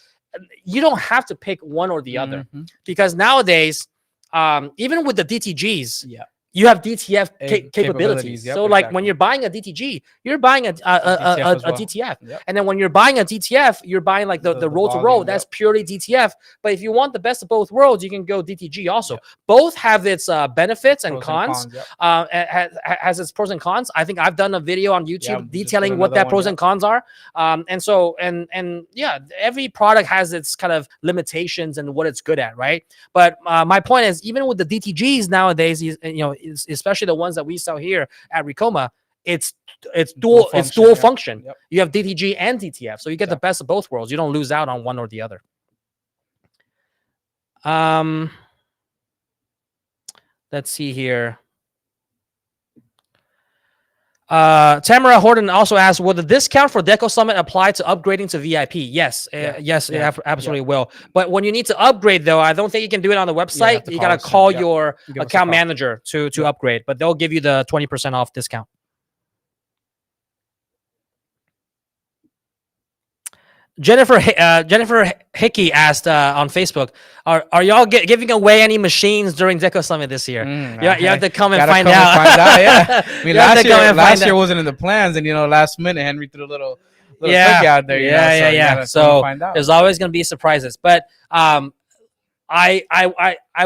You don't have to pick one or the other, because nowadays, even with the DTGs, you have DTF capabilities. So like when you're buying a DTG, you're buying a DTF. And then when you're buying a DTF, you're buying like the roll to roll. That's purely DTF. But if you want the best of both worlds, you can go DTG also. Both have its benefits and cons. Has its pros and cons. I think I've done a video on YouTube detailing what that pros and cons are. Every product has its kind of limitations and what it's good at, right? But my point is, even with the DTGs nowadays, especially the ones that we sell here at Ricoma, it's dual function. You have DTG and DTF, so you get the best of both worlds. You don't lose out on one or the other. Let's see here. Tamara Horton also asked, will the discount for Deco Summit apply to upgrading to VIP? Yes, yes, it absolutely will. But when you need to upgrade, though, I don't think you can do it on the website. You got to call your account manager to upgrade, but they'll give you the 20% off discount. Jennifer Hickey asked on Facebook, are y'all giving away any machines during Deco Summit this year? You have to come and find out. Yeah. I mean, last year wasn't in the plans, and last minute Henry threw a little cookie out there. So there's always going to be surprises. But I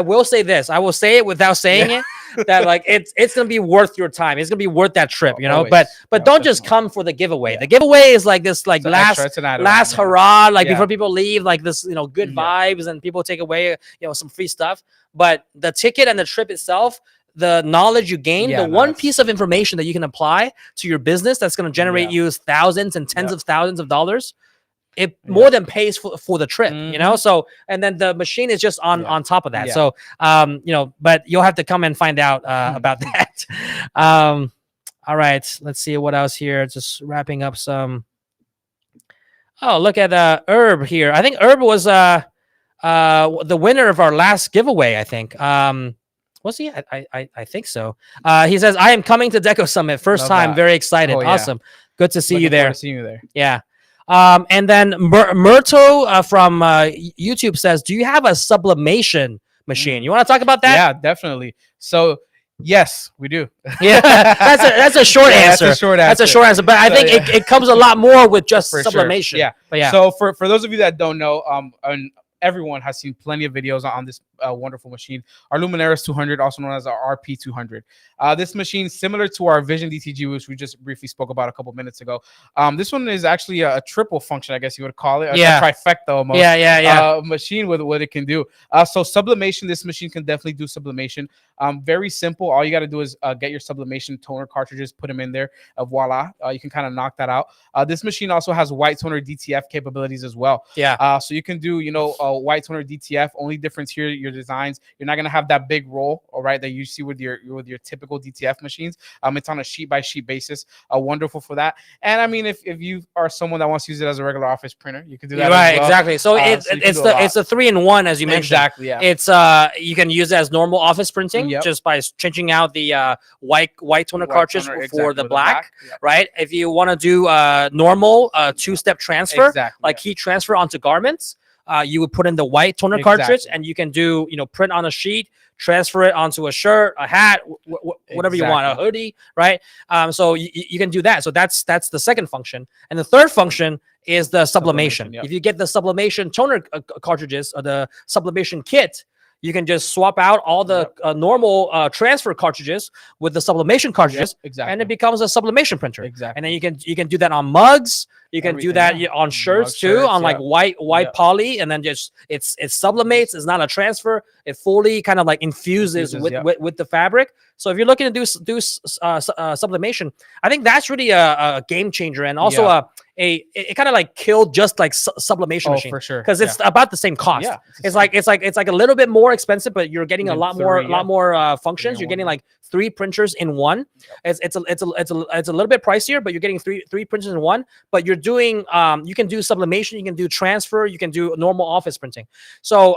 will say this. I will say it without saying it. That like it's gonna be worth your time. It's gonna be worth that trip, Always. But don't just come for the giveaway. The giveaway is like this, like last hurrah, like before people leave, like this, good vibes, and people take away, some free stuff. But the ticket and the trip itself, the knowledge you gain, the one piece of information that you can apply to your business that's gonna generate you thousands and tens of thousands of dollars. it more than pays for the trip, you know. So, and then the machine is just on top of that. So, you know, but you'll have to come and find out about that. All right, let's see what else here. Just wrapping up some. Oh, look at Herb here. I think Herb was the winner of our last giveaway, I think. Was he? I think so. He says, I am coming to Deco Summit. First time. Very excited. Awesome. Good to see you there. Looking forward to seeing you there. Yeah. And then Myrto from YouTube says, do you have a sublimation machine? You want to talk about that? Yeah, definitely. So yes, we do. Yeah, that's a short answer. That's a short answer. That's a short answer. But I think it comes a lot more with just sublimation. Sure. Yeah. But yeah. So for those of you that don't know, and everyone has seen plenty of videos on this wonderful machine, our Luminaris 200, also known as our RP 200. This machine, similar to our Vision DTG, which we just briefly spoke about a couple minutes ago. This one is actually a triple function, I guess you would call it. A trifecta almost. Yeah. Machine with what it can do. So sublimation, this machine can definitely do sublimation. Very simple. All you got to do is get your sublimation toner cartridges, put them in there. Voila. You can kind of knock that out. This machine also has white toner DTF capabilities as well. Yeah. So you can do, you know, white toner DTF. Only difference here, your designs, you're not going to have that big roll, all right, that you see with your typical DTF machines. It's on a sheet by sheet basis. Wonderful for that. And I mean, if you are someone that wants to use it as a regular office printer, you can do that. Right. As well. Exactly. So it's the 3-in-1, as you mentioned. Exactly. Yeah. It's you can use it as normal office printing just by changing out the white toner cartridge for the black. Right. If you want to do normal 2-step transfer, like heat transfer onto garments, you would put in the white toner cartridge, and you can do, you know, print on a sheet, transfer it onto a shirt, a hat, whatever you want, a hoodie, right? So you can do that. So that's the second function. And the third function is the sublimation. If you get the sublimation toner cartridges or the sublimation kit, you can just swap out all the normal transfer cartridges with the sublimation cartridges, and it becomes a sublimation printer. And then you can do that on mugs. You can do that on shirts too, on like white poly, and then just it sublimates. It's not a transfer. It fully kind of like infuses with the fabric. So if you're looking to do sublimation, I think that's really a game changer, and also it kind of like killed just like sublimation machine for sure, because it's about the same cost. It's like a little bit more expensive, but you're getting a lot more functions. You're getting like 3 printers in one. It's a little bit pricier, but you're getting three printers in one. But you're doing you can do sublimation, you can do transfer, you can do normal office printing. So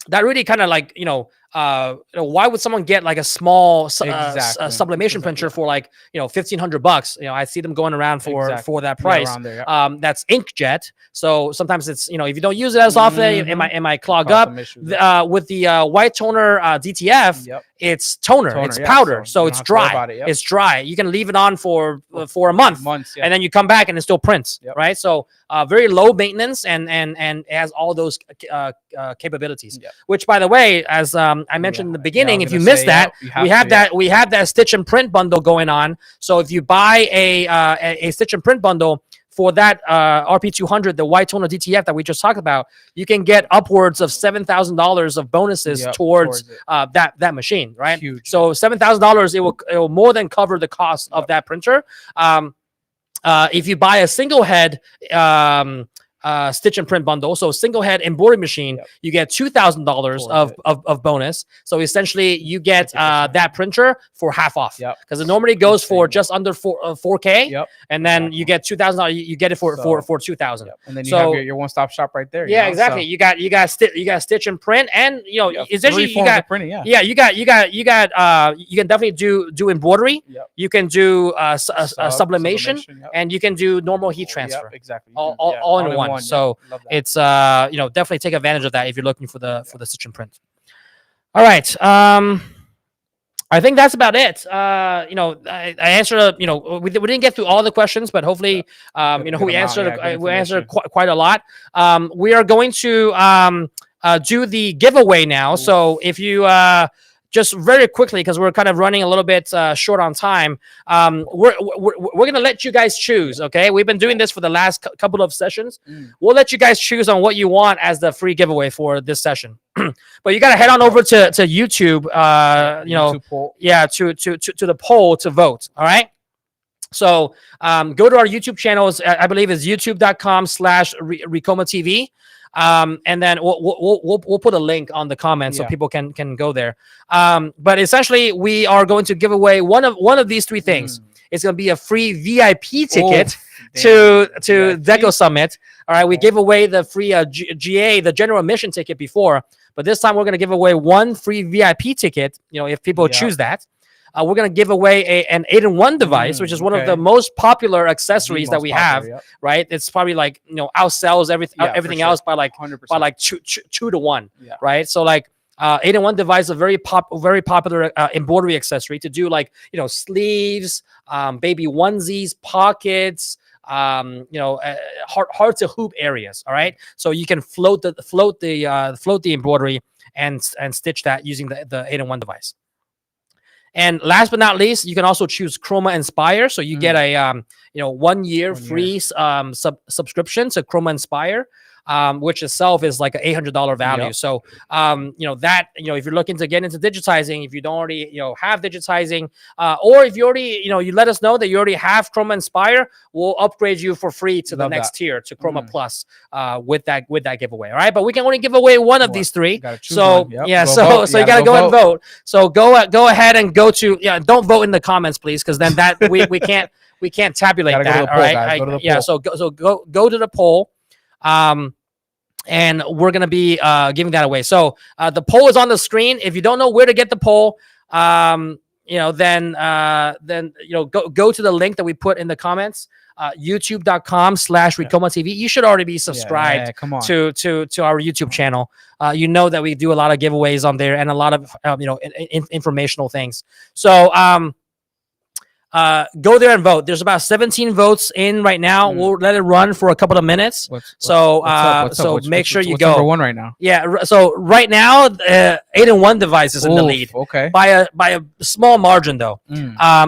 that really kind of like, you know, why would someone get like a small sublimation printer for like, you know, $1,500? You know, I see them going around for that price. That's inkjet. So sometimes it's, you know, if you don't use it as often, it might clog up. With the white toner DTF, it's toner, it's powder, so it's dry. It's dry. You can leave it on for a month, and then you come back and it still prints, right? So very low maintenance, and it has all those capabilities. Which, by the way, as I mentioned in the beginning, if you missed that, we have that stitch and print bundle going on. So if you buy a stitch and print bundle for that RP200, the white toner DTF that we just talked about, you can get upwards of $7,000 of bonuses towards that machine, right? Huge. So $7,000, it will more than cover the cost of that printer. If you buy a single head stitch and print bundle, so single head embroidery machine, you get $2,000 of bonus. So essentially you get that printer for half off, because it normally goes for just under 4K, and then you get $2,000. You get it for $2,000. And then you have your one-stop shop right there. Yeah, exactly. You got stitch and print, and you know, essentially you got printing. You can definitely do embroidery. You can do sublimation, and you can do normal heat transfer. Exactly. All in one. So it's you know, definitely take advantage of that if you're looking for the stitch and print. All right. I think that's about it. You know, I answered. You know, we didn't get through all the questions, but hopefully, you know, we answered quite a lot. We are going to do the giveaway now. So if you just very quickly, because we're kind of running a little bit short on time, we're going to let you guys choose, okay? We've been doing this for the last couple of sessions. We'll let you guys choose on what you want as the free giveaway for this session. But you got to head on over to YouTube, you know, to the poll to vote, all right? So go to our YouTube channels. I believe it's youtube.com/Ricoma TV. And then we'll put a link on the comments so people can go there. But essentially, we are going to give away one of these three things. It's going to be a free VIP ticket to Deco Summit. All right, we gave away the free GA, the general admission ticket before, but this time we're going to give away one free VIP ticket. You know, if people choose that. We're going to give away an 8-in-1 device, which is one of the most popular accessories that we have, right? It's probably like, you know, outsells everything else by like 2 to 1, right? So like 8-in-1 device, a very popular embroidery accessory to do like, you know, sleeves, baby onesies, pockets, you know, hard to hoop areas. All right. So you can float the embroidery and stitch that using the 8-in-1 device. And last but not least, you can also choose Roma Inspire. So you get a 1 year free subscription to Roma Inspire, which itself is like an $800 value. So you know that, you know, if you're looking to get into digitizing, if you don't already, you know, have digitizing, or if you already, you know, you let us know that you already have Roma Inspire, we'll upgrade you for free to the next tier, to Roma Plus, with that giveaway. All right, but we can only give away one of these three. So so you gotta go and vote. So go ahead and go to don't vote in the comments, please, because then that we can't tabulate that. All right, so go to the poll. And we're going to be giving that away. So the poll is on the screen. If you don't know where to get the poll, you know, then you know, go to the link that we put in the comments, youtube.com/Ricoma TV. You should already be subscribed to our YouTube channel. You know that we do a lot of giveaways on there and a lot of you know, informational things. So go there and vote. There's about 17 votes in right now. We'll let it run for a couple of minutes. So make sure you go. Number one right now. Yeah. So right now, 8-in-1 device is in the lead. Okay. By a small margin though.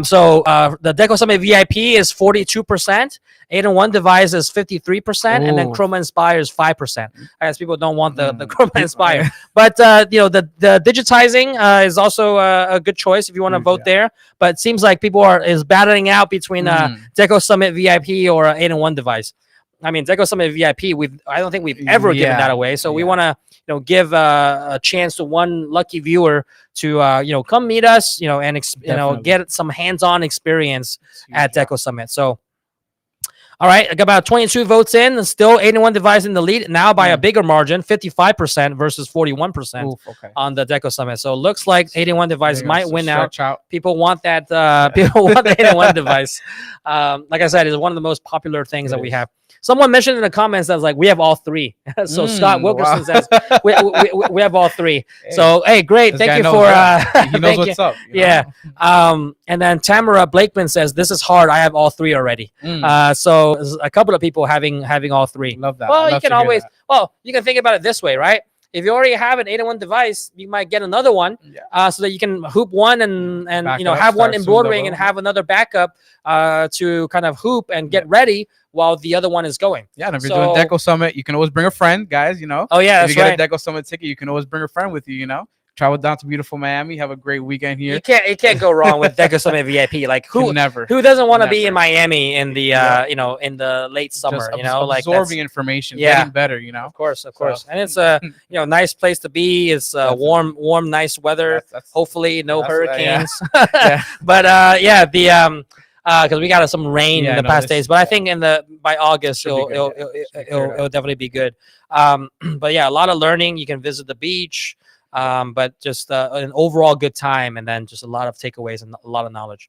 So the Deco Summit VIP is 42%. 8-in-1 device is 53%, and then Roma Inspire is 5%. I guess people don't want the Roma Inspire, but you know, the digitizing is also a good choice if you want to vote there. But it seems like people is battling out between Deco Summit VIP or an 8-in-1 device. I mean, Deco Summit VIP, I don't think we've ever given that away. So we want to, you know, give a chance to one lucky viewer to you know, come meet us, you know, and you know, get some hands-on experience at Deco Summit. So. All right, I got about 22 votes in, and still 8-in-1 device in the lead, now by a bigger margin, 55% versus 41% on the Deco Summit. So it looks like 8-in-1 device might win out. People want that. People want the 8-in-1 device. Like I said, it's one of the most popular things that we have. Someone mentioned in the comments that was like, we have all three. So Scott Wilkerson says we have all three. So hey, great, thank you for. He knows what's up. Yeah. And then Tamara Blakeman says, this is hard. I have all three already. So a couple of people having all three. Love that. Well, you can always. Well, you can think about it this way, right? If you already have an 8-in-1 device, you might get another one, so that you can hoop one and you know, have one embroidering and have another backup to kind of hoop and get ready while the other one is going. Yeah, and if you're doing Deco Summit, you can always bring a friend, guys. You know. Oh yeah, if you get a Deco Summit ticket, you can always bring a friend with you. You know. Travel down to beautiful Miami. Have a great weekend here. You can't go wrong with Deco Summit VIP. Like who doesn't want to be in Miami in the you know, in the late summer? You know, like absorbing information, getting better. You know, of course, and it's a you know, nice place to be. It's warm, nice weather. Hopefully, no hurricanes. But yeah, the because we got some rain in the past days, but I think by August it'll definitely be good. But yeah, a lot of learning. You can visit the beach. But just an overall good time, and then just a lot of takeaways and a lot of knowledge.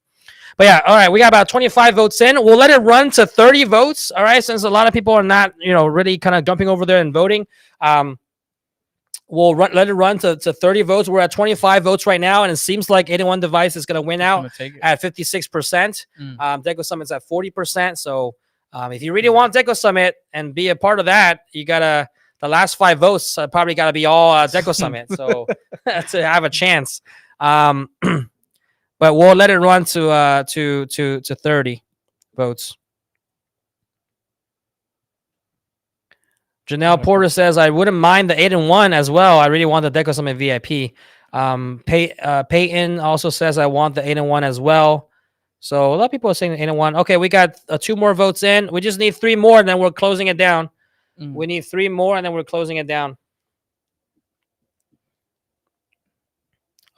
But yeah, all right, we got about 25 votes in. We'll let it run to 30 votes. All right, since a lot of people are not, you know, really kind of jumping over there and voting. We'll let it run to 30 votes. We're at 25 votes right now, and it seems like 8-in-1 device is going to win out at 56%. Deco Summit's at 40%. So if you really want Deco Summit and be a part of that, you gotta. The last 5 votes probably got to be all Deco Summit, so to have a chance. But we'll let it run to 30 votes. Janelle Porter says, I wouldn't mind the 8-in-1 as well. I really want the Deco Summit VIP. Peyton also says, I want the 8-in-1 as well. So a lot of people are saying ain't one. Okay, we got 2 more votes in. We just need 3 more, and then we're closing it down. We need 3 more, and then we're closing it down.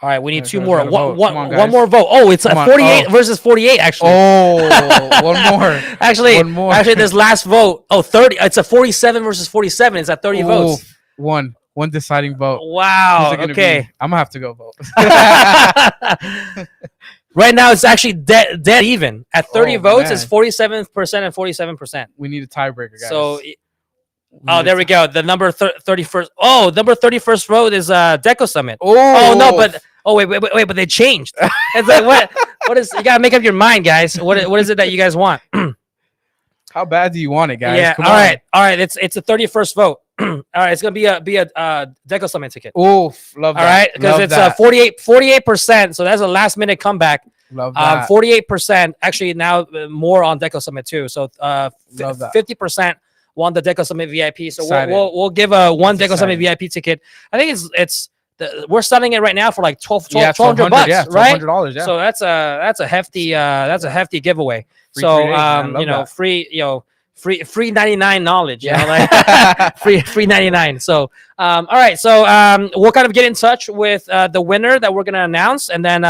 All right, we need 2 more. One more vote. Oh, it's 48 versus 48, actually. Oh, one more. Actually, this last vote. Oh, 30. It's a 47 versus 47. It's at 30 votes. One deciding vote. Wow. Okay. I'm going to have to go vote. Right now, it's actually dead even. At 30 votes, man. It's 47% and 47%. We need a tiebreaker, guys. So, there we go. The number 31st. Oh, number 31st vote is Deco Summit. Oh, no, but wait, but they changed. It's like what is? You gotta make up your mind, guys. What is it that you guys want? How bad do you want it, guys? Yeah. All right. It's a 31st vote. All right, it's gonna be a Deco Summit ticket. Oh, love that. All right, because it's 48%. So that's a last minute comeback. Love that. 48%. Actually, now more on Deco Summit too. So 50% want the Deco Summit VIP. So we'll give one Deco Summit VIP ticket. I think we're selling it right now for like $1,200 bucks, yeah, right? $1,200, yeah. So that's a hefty giveaway. Free 99 knowledge, you know, like free 99. So, all right. So, we'll kind of get in touch with the winner that we're going to announce, and then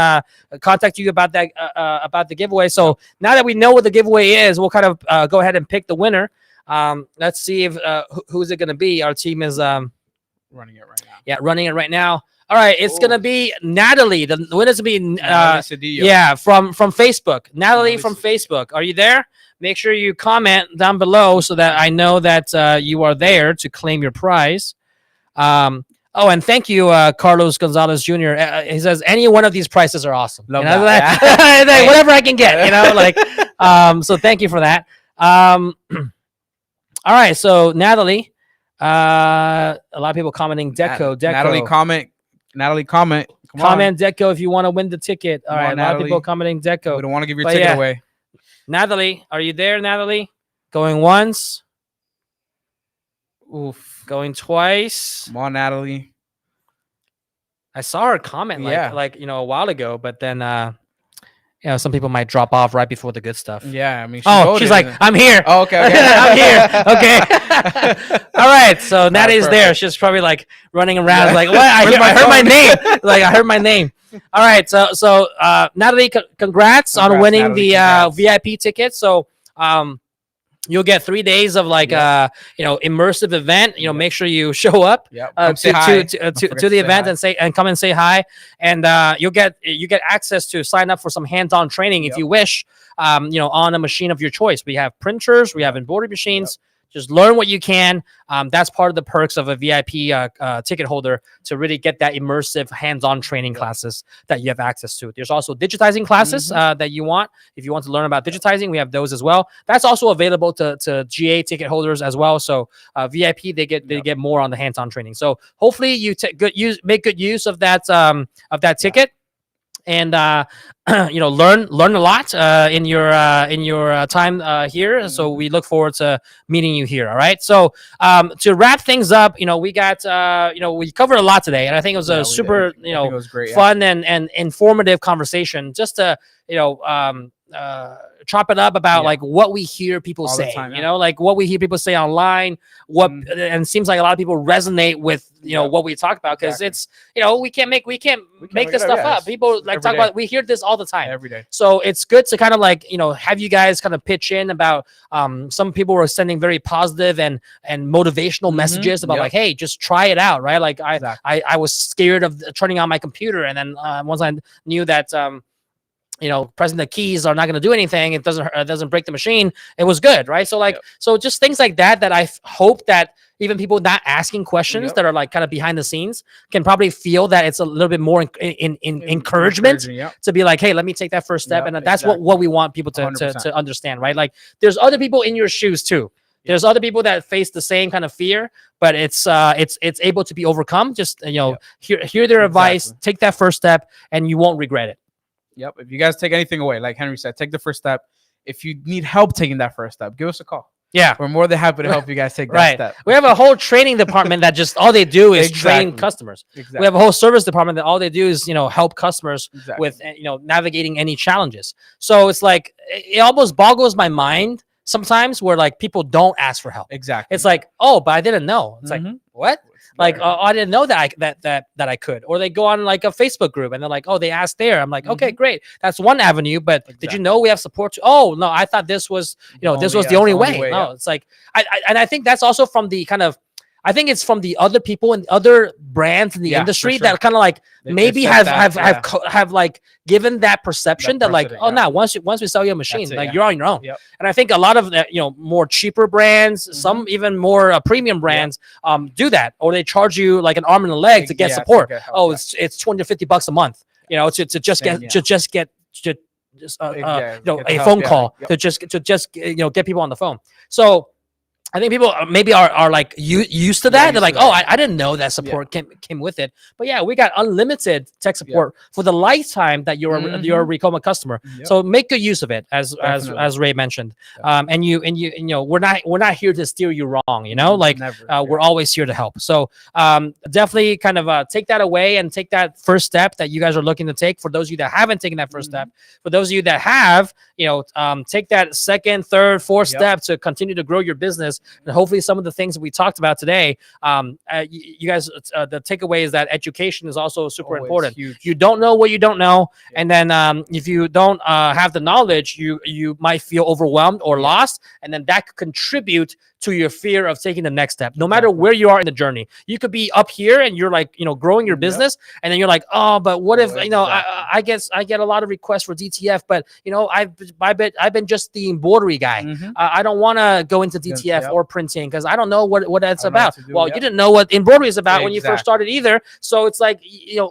contact you about that, about the giveaway. So now that we know what the giveaway is, we'll kind of go ahead and pick the winner. Let's see if who's it going to be. Our team is running it right now. Yeah, running it right now. All right, it's gonna be Natalie. The winner's gonna be from Facebook. Natalie from Facebook. Are you there? Make sure you comment down below so that I know that you are there to claim your prize. And thank you, Carlos Gonzalez Jr. He says any one of these prices are awesome. Love that. Like, whatever I can get, you know, like. So thank you for that. All right, so Natalie. A lot of people commenting Deco. Natalie, comment. Comment Deco if you want to win the ticket. All right, a lot of people commenting Deco. We don't want to give your ticket away. Natalie, are you there, Natalie? Going once. Oof. Going twice. Come on, Natalie. I saw her comment like a while ago, but then some people might drop off right before the good stuff. Yeah, I mean, she's like, I'm here. Oh, okay. I'm here. Okay. All right. So Natalie's there. She's probably like running around, like, what? I heard my name. Like, I heard my name. All right. So Natalie, congrats on winning Natalie, the VIP ticket. So you'll get 3 days of like immersive event. Make sure you show up to the event and come and say hi. And you get access to sign up for some hands-on training if you wish. On a machine of your choice. We have printers, we have embroidery machines. Just learn what you can. That's part of the perks of a VIP ticket holder, to really get that immersive hands-on training classes that you have access to. There's also digitizing classes that you want. If you want to learn about digitizing, we have those as well. That's also available to GA ticket holders as well. So VIP, they get more on the hands-on training. So hopefully you make good use of that ticket. And learn a lot in your time here. So we look forward to meeting you here. All right. So to wrap things up, we got we covered a lot today, and I think it was a super it was great, fun and informative conversation. Just to chop it up about like what we hear people all say, like what we hear people say online, and it seems like a lot of people resonate with what we talk about, because it's we can't make this stuff up. People like talk about, we hear this all the time every day. So it's good to kind of like have you guys kind of pitch in about some people were sending very positive and motivational messages about like, hey, just try it out, right? Like I was scared of turning on my computer, and then once I knew that pressing the keys are not going to do anything, it doesn't break the machine, it was good, right? So like so just things like that I hope that even people not asking questions that are like kind of behind the scenes can probably feel that it's a little bit more encouragement to be like, hey, let me take that first step. And that's what we want people to understand, right? Like there's other people in your shoes too. There's other people that face the same kind of fear, but it's able to be overcome. Just hear their advice, take that first step, and you won't regret it. Yep. If you guys take anything away, like Henry said, take the first step. If you need help taking that first step, give us a call. Yeah. We're more than happy to help you guys take that Right. step. We have a whole training department that just all they do is train customers. Exactly. We have a whole service department that all they do is, help customers Exactly. with, navigating any challenges. So it's like, it almost boggles my mind sometimes where like people don't ask for help. Exactly. It's like, oh, but I didn't know. It's like, what? Like, I didn't know that I could. Or they go on like a Facebook group and they're like, oh, they asked there. I'm like, okay, great. That's one avenue. But did you know we have support? Oh, no, I thought this was, this was the only way. No, it's like, I think that's also from the kind of, I think it's from the other people and other brands in the industry that kind of like maybe have like given that perception that like, oh, no, once we sell you a machine, like you're on your own. Yep. And I think a lot of more cheaper brands, some even more premium brands, do that, or they charge you like an arm and a leg to get support. To get help, it's $250 a month, to just get a phone call to just get people on the phone. So I think people maybe are like used to that. They're like, oh, I didn't know that support came with it. But yeah, we got unlimited tech support for the lifetime that you're a Ricoma customer. So make good use of it, as Ray mentioned. And we're not here to steer you wrong. We're always here to help. So definitely kind of take that away and take that first step that you guys are looking to take. For those of you that haven't taken that first step, for those of you that have, take that second, third, fourth step to continue to grow your business. And hopefully some of the things that we talked about today, you guys, the takeaway is that education is also super important. Huge. You don't know what you don't know. And then if you don't have the knowledge, you might feel overwhelmed or lost. And then that could contribute to your fear of taking the next step, no matter where you are in the journey. You could be up here and you're like, growing your business. And then you're like, oh, but what if, I get a lot of requests for DTF, but I've been just the embroidery guy. I don't want to go into DTF or printing because I don't know what that's about. Well, you didn't know what embroidery is about when you first started either. So it's like,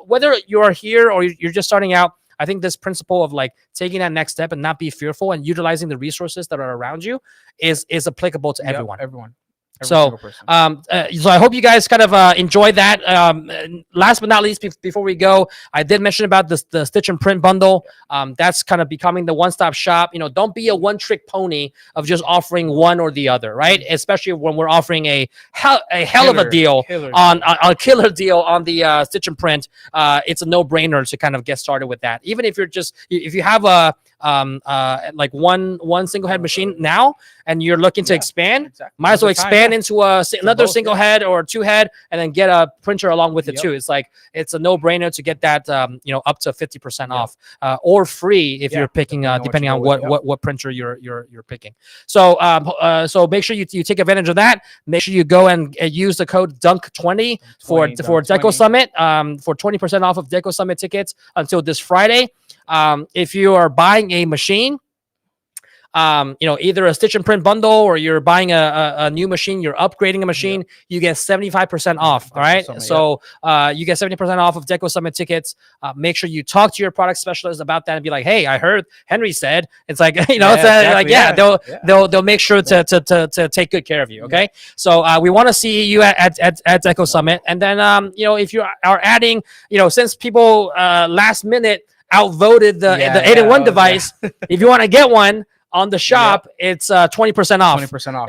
whether you're here or you're just starting out, I think this principle of like taking that next step and not be fearful and utilizing the resources that are around you is applicable to everyone. So I hope you guys kind of enjoy that. Last but not least, before we go, I did mention about the Stitch and Print bundle. That's kind of becoming the one-stop shop. Don't be a one-trick pony of just offering one or the other, right? Especially when we're offering a hell of a deal on a killer deal on the Stitch and Print. It's a no-brainer to kind of get started with that. Even if you have a like one single head machine now and you're looking to expand, might as well expand into another single head or two head and then get a printer along with it too. It's like, it's a no-brainer to get that up to 50% off or free if you're picking depending on what printer you're picking. So so make sure you take advantage of that. Make sure you go and use the code DUNK20 for Deco Summit for 20% off of Deco Summit tickets until this Friday. If you are buying a machine, either a Stitch and Print bundle or you're buying a new machine, you're upgrading a machine, you get 75% off. All right. So you get 70% off of Deco Summit tickets. Make sure you talk to your product specialist about that and be like, hey, I heard Henry said. It's like, they'll make sure to take good care of you. Okay. So we want to see you at Deco Summit. And then, if you are adding, since people last minute outvoted the 8-in-1 device, if you want to get one, on the shop, it's 20% off. 20% off.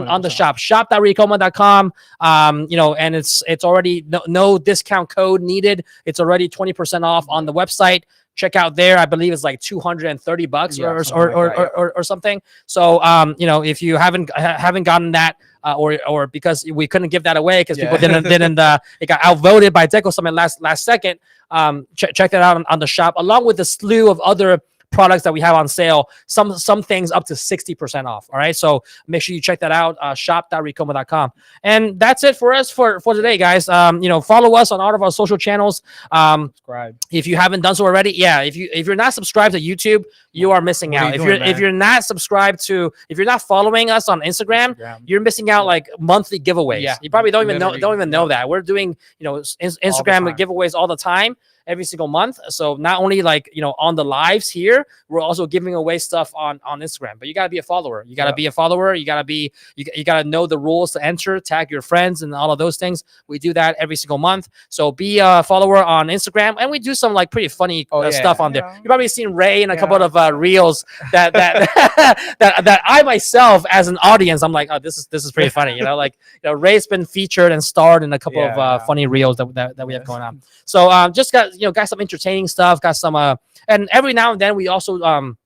On the shop, shop.ricoma.com. And it's already no discount code needed. It's already 20% off on the website. Check out there. I believe it's like $230 or something. So if you haven't gotten that, or because we couldn't give that away because people didn't it got outvoted by Deco Summit last second. Check that out on the shop, along with a slew of other products that we have on sale, some things up to 60% off. All right. So make sure you check that out. Shop.ricoma.com. And that's it for us for today, guys. Follow us on all of our social channels. Subscribe. If you haven't done so already. Yeah. If you're not subscribed to YouTube, you are missing out. If you're not subscribed to, if you're not following us on Instagram, you're missing out like monthly giveaways. Yeah. You probably don't even know that. We're doing, Instagram giveaways all the time. every single month. So not only like, on the lives here, we're also giving away stuff on Instagram, but you got to be a follower. You got to be a follower. You got to know the rules to enter, tag your friends and all of those things. We do that every single month. So be a follower on Instagram, and we do some like pretty funny stuff on there. You've probably seen Ray in a couple of reels that that I myself as an audience, I'm like, oh, this is pretty funny. Ray's been featured and starred in a couple of funny reels that we have going on. So just got some entertaining stuff, got some and every now and then we also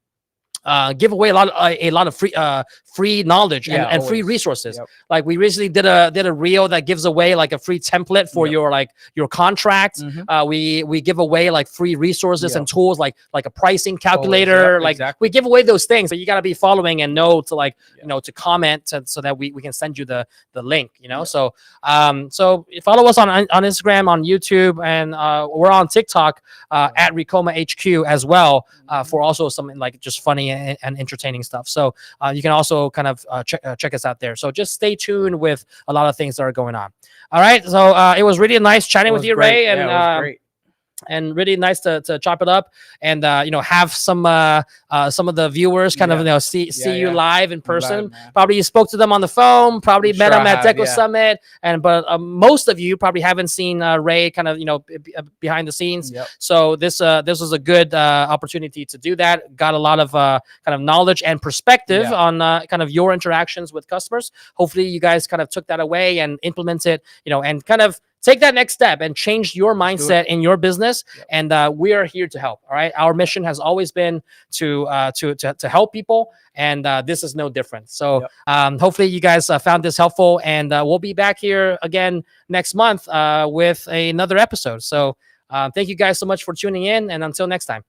give away a lot of free knowledge and free resources. Like we recently did a reel that gives away like a free template for your contract. We give away like free resources and tools like a pricing calculator. We give away those things, but you got to be following and know to to comment so that we can send you the link. So follow us on Instagram, on YouTube, and we're on TikTok at Ricoma HQ as well for also something like just funny and entertaining stuff. So you can also kind of check us out there. So just stay tuned with a lot of things that are going on. All right. So it was really nice chatting with you, Ray, and it was great. And really nice to chop it up and have some of the viewers kind of see you live in person. Probably you spoke to them on the phone, probably met them at Deco Summit, but most of you probably haven't seen Ray kind of behind the scenes. So this was a good opportunity to do that. Got a lot of kind of knowledge and perspective on kind of your interactions with customers. Hopefully you guys kind of took that away and implement it, and kind of take that next step and change your mindset in your business. And we are here to help. All right. Our mission has always been to help people. And this is no different. So hopefully you guys found this helpful, and we'll be back here again next month with another episode. So thank you guys so much for tuning in, and until next time.